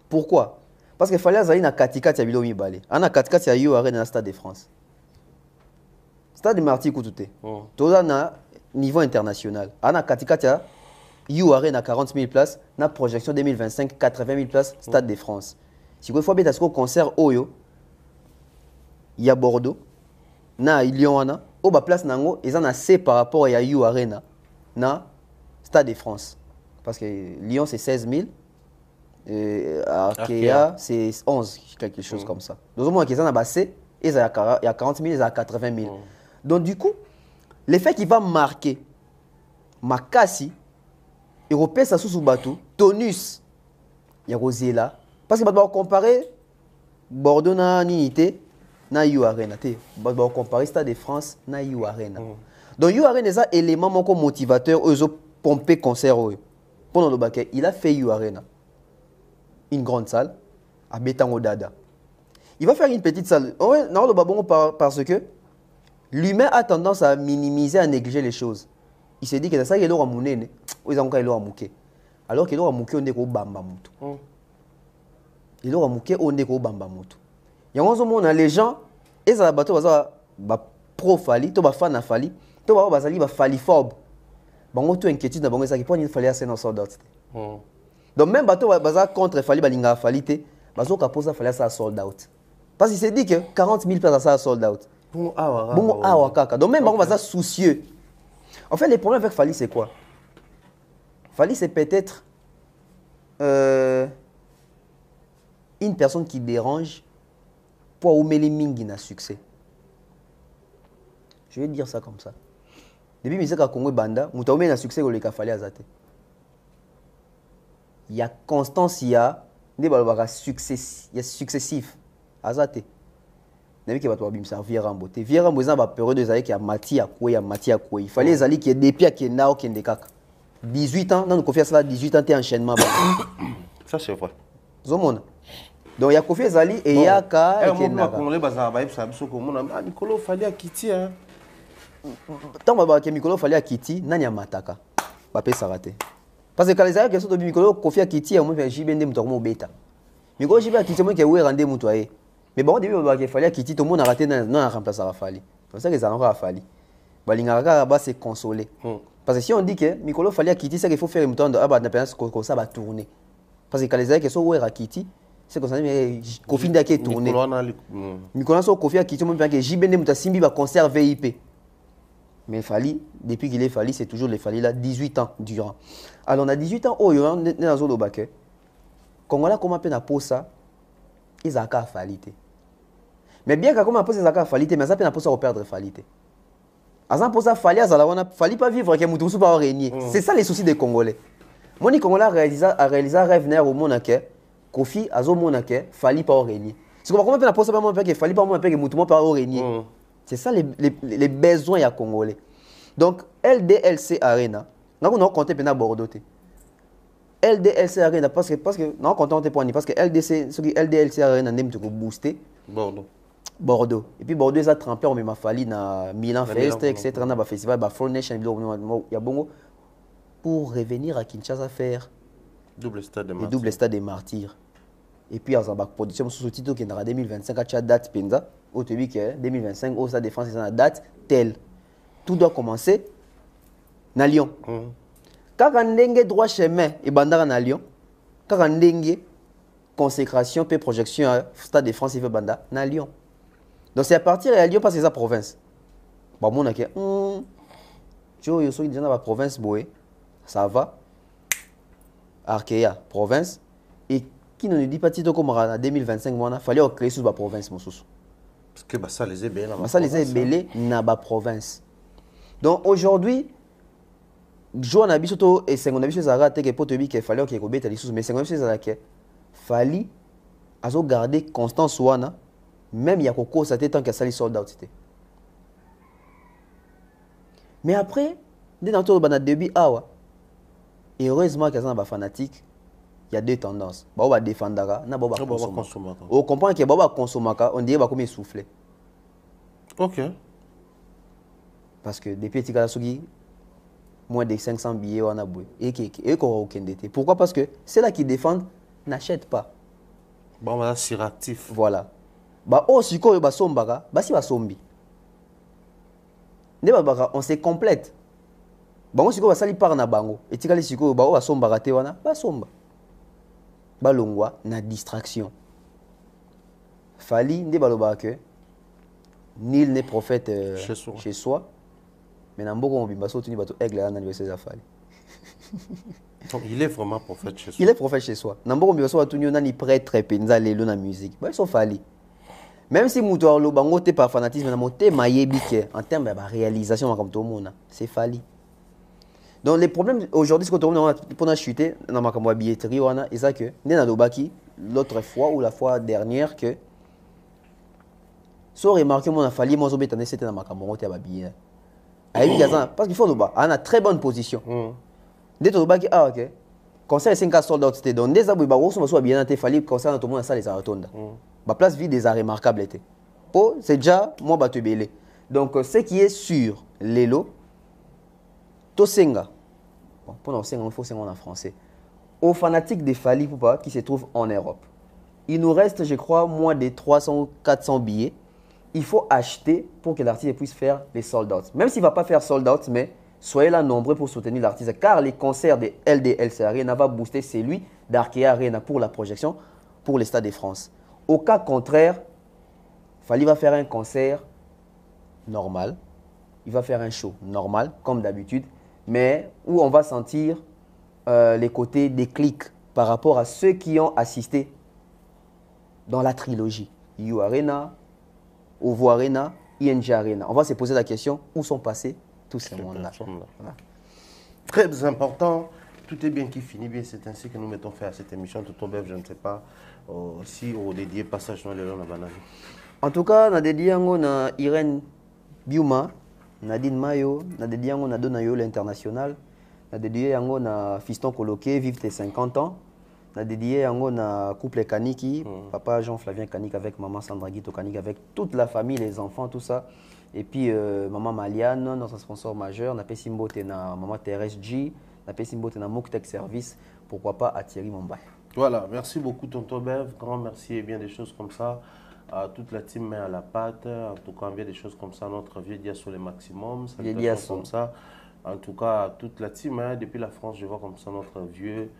Pourquoi? Parce qu'il fallait aller à Katika, tu as vu le à Katika, tu as eu dans le Stade de France. Stade de Marty Koutoute. Tout ça, na niveau international. À Katika, tu as eu à 40 000 places. Na projection 2025, 80 000 places, Stade de France. Si vous faites un concert Oyo, il y a Bordeaux, na Lyon, au bas place nango, ils en ont assez par rapport à You Arena, na Stade de France. Parce que Lyon, c'est 16 000. Arkea, c'est 11, quelque chose comme ça. Donc, au moins, qu'ils en ont bassé, il y a 40 000, il y a 80 000. Donc, du coup, l'effet qui va marquer Makasi, Européen, ça sous bateau, Tonus, il y a Rosé là. Parce que va comparer Bordeaux na Ninité, na You Arena. Va comparer Stade de France, na You Arena. Donc, You Arena, c'est un élément motivateur, eux ont pompé concert. Pendant le baquet, il a fait You Arena. Une grande salle à Betango Dada. Il va faire une petite salle. Parce que l'humain a tendance à minimiser, à négliger les choses. Il s'est dit que c'est ça qu'il aura mouné. Ils ont encore mouké. Alors qu'il aura mouké, on est au bamba moutou. Il aura mouké, on est au bamba moutou. Il y a un moment, les gens, ils ont bateau, pro Fali, to ba fan à Fali, to ba bazali ba Fali phobe. Bango to inquiétude na bango ça qui pour il fallait assez dans sold out. Donc même bateau baza contre Fali balinga Fali te, bazo kapoza fallait ça sold out. Parce qu'il s'est dit que 40 000 places ça sold out. Bon awa kaka. Donc même bango baza soucieux. En fait, les problèmes avec Fali c'est quoi? Fali c'est peut-être une personne qui dérange pour Oumeli Mingi n'a succès. Je vais dire ça comme ça. Depuis que je suis Congo Banda, je suis succès au Fali Azate. Il y a constance, il y a successif. Azate. Il y a Vierambo. Vierambo, il y a période de Zali qui a mati à quoi, il fallait les alliés qui est des pieds qui est nao qui est des caca. 18 ans, nous confions cela 18 ans, tu es enchaînement. Ça c'est vrai. Zomona. Donc il y a Kofi Zali et il y a Ka et Kenaka. Nicolas fallait à Kiti. Tant que Nicolas fallait à Kiti, Nanya Mataka. Papé s'arrêter. Parce que quand les Alliés sont de Nicolas Kofi à Kiti, on fait JBN Moutomo Beta. Nicolas JB à Kiti, moi qui est rendez Moutoye. Mais bon, au début, il fallait à Kiti, tout le monde a raté dans la remplace à Rafali. C'est pour ça que les Alliés a fallu. Balingara va se consoler. Parce que si on dit que Nicolas fallait à Kiti, c'est qu'il faut faire une temps de comme ça va tourner. Parce que quand les Alliés sont à Kiti, c'est comme ça, mais Kofi n'a qu'à tourner. Nicolas sont Kofi à Kiti, moi que JBN Moutasimbi va conserver IP. Mais Fali, depuis qu'il est Fali, c'est toujours les Fali là, 18 ans durant. Alors on a 18 ans, oh, on est dans la zone de Baké. Congolais, comment on a ça, ils ont qu'à Fali. Mais bien que comme on a posé ça à Fali, mais ça peut pas perdre Fali. Azan pour ça Fali, on a Fali pas vivre avec Moutoussou pas régner. C'est ça les soucis des Congolais. Moi, les Congolais a réalisé un rêve au monde Kofi Azo Monake, Fali pas régner. C'est comment on a posé ça, que Fali pas moi que Moutoussou pas régner. C'est ça les besoins ya Congolais. Donc LDLC Arena, nous avons compté pendant Bordeaux. LDLC Arena parce que non content pour parce que LDLC Arena n'aime te booster Bordeaux. Et puis Bordeaux a trempé on m'a fallu na Milan Fest etc. na ba festival ba Four Nation il y a bongo pour revenir à Kinshasa faire double stade des martyrs. Et puis à la production sous titre qui est en 2025 à date penza au début que 2025 au stade de France c'est la date telle. Tout doit commencer na Lyon. Quand on a droit chemin et bandara na Lyon, quand on a consécration et projection à stade de France et banda na Lyon. Donc c'est à partir de Lyon parce que c'est la province. Bon mon a que je suis déjà dans la province boé, ça va. Arkea province et qui ne nous dit pas tito comme en 2025 il fallait créer sous la province mon sous. Parce que ça les est belé ça les est belé na ba province. Donc aujourd'hui Joan a bisoto et 50 biso za raté que potebi que fallait que kobeta les sous mais 50 biso za que fallait azo garder constance wana même il y a coco ça tant que ça les sold out c'était. Mais après dès dans tout le début awa et heureusement qu'il y a des fanatiques, il y a deux tendances. On va défendre, on va consommer. On comprend que on va consommer, on dirait qu'on va souffler. Ok. Parce que depuis que tu moins de 500 billets, on a boué. Et qu'on a aucun dété. Pourquoi? Parce que ceux-là qui défendent n'achètent pas. Bon, voilà, c'est réactif. Voilà. Bah, oh, si on va sombaga, bah, si on va sombi. On se complète. Bango siko basali par na bango etikali siko ba o asomba raté wana ba somba balongwa na distraction Fali nde baloba que nul n'est prophète chez soi mais na mboko mobimba so tuni bato aigle na anniversaire ya Fali. Il est vraiment prophète chez soi. Il est prophète chez soi. Na mboko mobimba so tuni nani prêtre penza lelo na musique ba so Fali. Même si mouto lo bango te par fanatisme na moté mayebi que en termes de réalisation comme tout le monde c'est Fali. Donc les problèmes aujourd'hui, c'est qu'on a chuté dans ma billetterie, et ça que l'autre fois ou la fois dernière que sans remarquer mon affali, moi c'était dans ma camarade à billet. Parce qu'il faut le bas, on a très bonne position. Dès que tu ah ok, concert 5 sold out c'était donc des abus bah on soit bien à tes falli concert tout le monde ça les rotonde. Ma place vide des arts remarquables était. Oh c'est déjà moi bah te belé. Donc ce qui est sûr, Lelo Tosenga. Bon, pour nous, il faut en français. Aux fanatiques des Fali Poupa qui se trouvent en Europe. Il nous reste, je crois, moins de 300 ou 400 billets. Il faut acheter pour que l'artiste puisse faire les sold out. Même s'il ne va pas faire sold out, mais soyez là nombreux pour soutenir l'artiste. Car les concerts de LDLC Arena va booster celui d'Arkea Arena pour la projection pour les Stades de France. Au cas contraire, Fali va faire un concert normal. Il va faire un show normal, comme d'habitude. Mais où on va sentir les côtés des clics par rapport à ceux qui ont assisté dans la trilogie. You Arena, Ovo Arena, ING Arena. On va se poser la question, où sont passés tous ces mondes-là? Voilà. Très important. Tout est bien qui finit bien. C'est ainsi que nous mettons fin à cette émission. Tout bref, je ne sais pas si on dédié passage dans les langues à Banani. En tout cas, on a dédié à Irène Biuma, Nadine Mayo, on a dédié à Donayo l'international, on a dédié à Fiston Coloqué, vive tes 50 ans. On a dédié à couple Kaniki, papa Jean-Flavien Kanik avec maman Sandra Guito Kanik, avec toute la famille, les enfants, tout ça. Et puis maman Maliane, notre sponsor majeur, on a Pessimbote na maman Thérèse G, on a Pessimbote na Moktech Service, pourquoi pas à Thierry Mumbai. Voilà, merci beaucoup Tonton Bev, grand merci et bien des choses comme ça. À toute la team main à la pâte, en tout cas bien des choses comme ça, notre vieux dia sur le maximum, ça comme ça. En tout cas, toute la team, hein, depuis la France, je vois comme ça notre vieux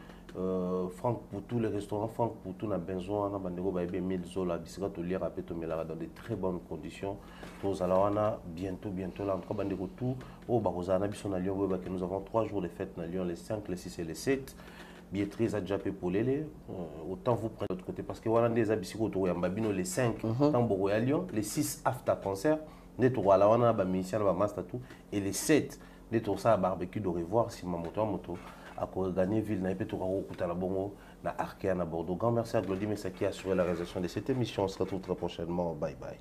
Franck Poutou, les restaurants Franck Poutou, na Benzo, on a bandego baébé 1000 zola, bisika to lire après to melara dans de très bonnes conditions. Tous alors on a bientôt là, en tout cas bandego tout au Barozana Bisson à Lyon, que nous avons 3 jours de fête à Lyon, les 5, les 6 et les 7. Billetterie a déjà payé pour les autant vous prenez de l'autre côté parce que voilà des abisiko to ya mbabino les 5 tant bogo à Lyon, les 6 after concert, ne to wala wana ba musicien ba master tout et les 7 ne to ça barbecue de revoir si ma moto à gagner ville na peut to na bongo na Arkea na Bordeaux. Grand merci à Glody Messa qui a assuré la réalisation de cette émission. On se retrouve très prochainement. Bye bye.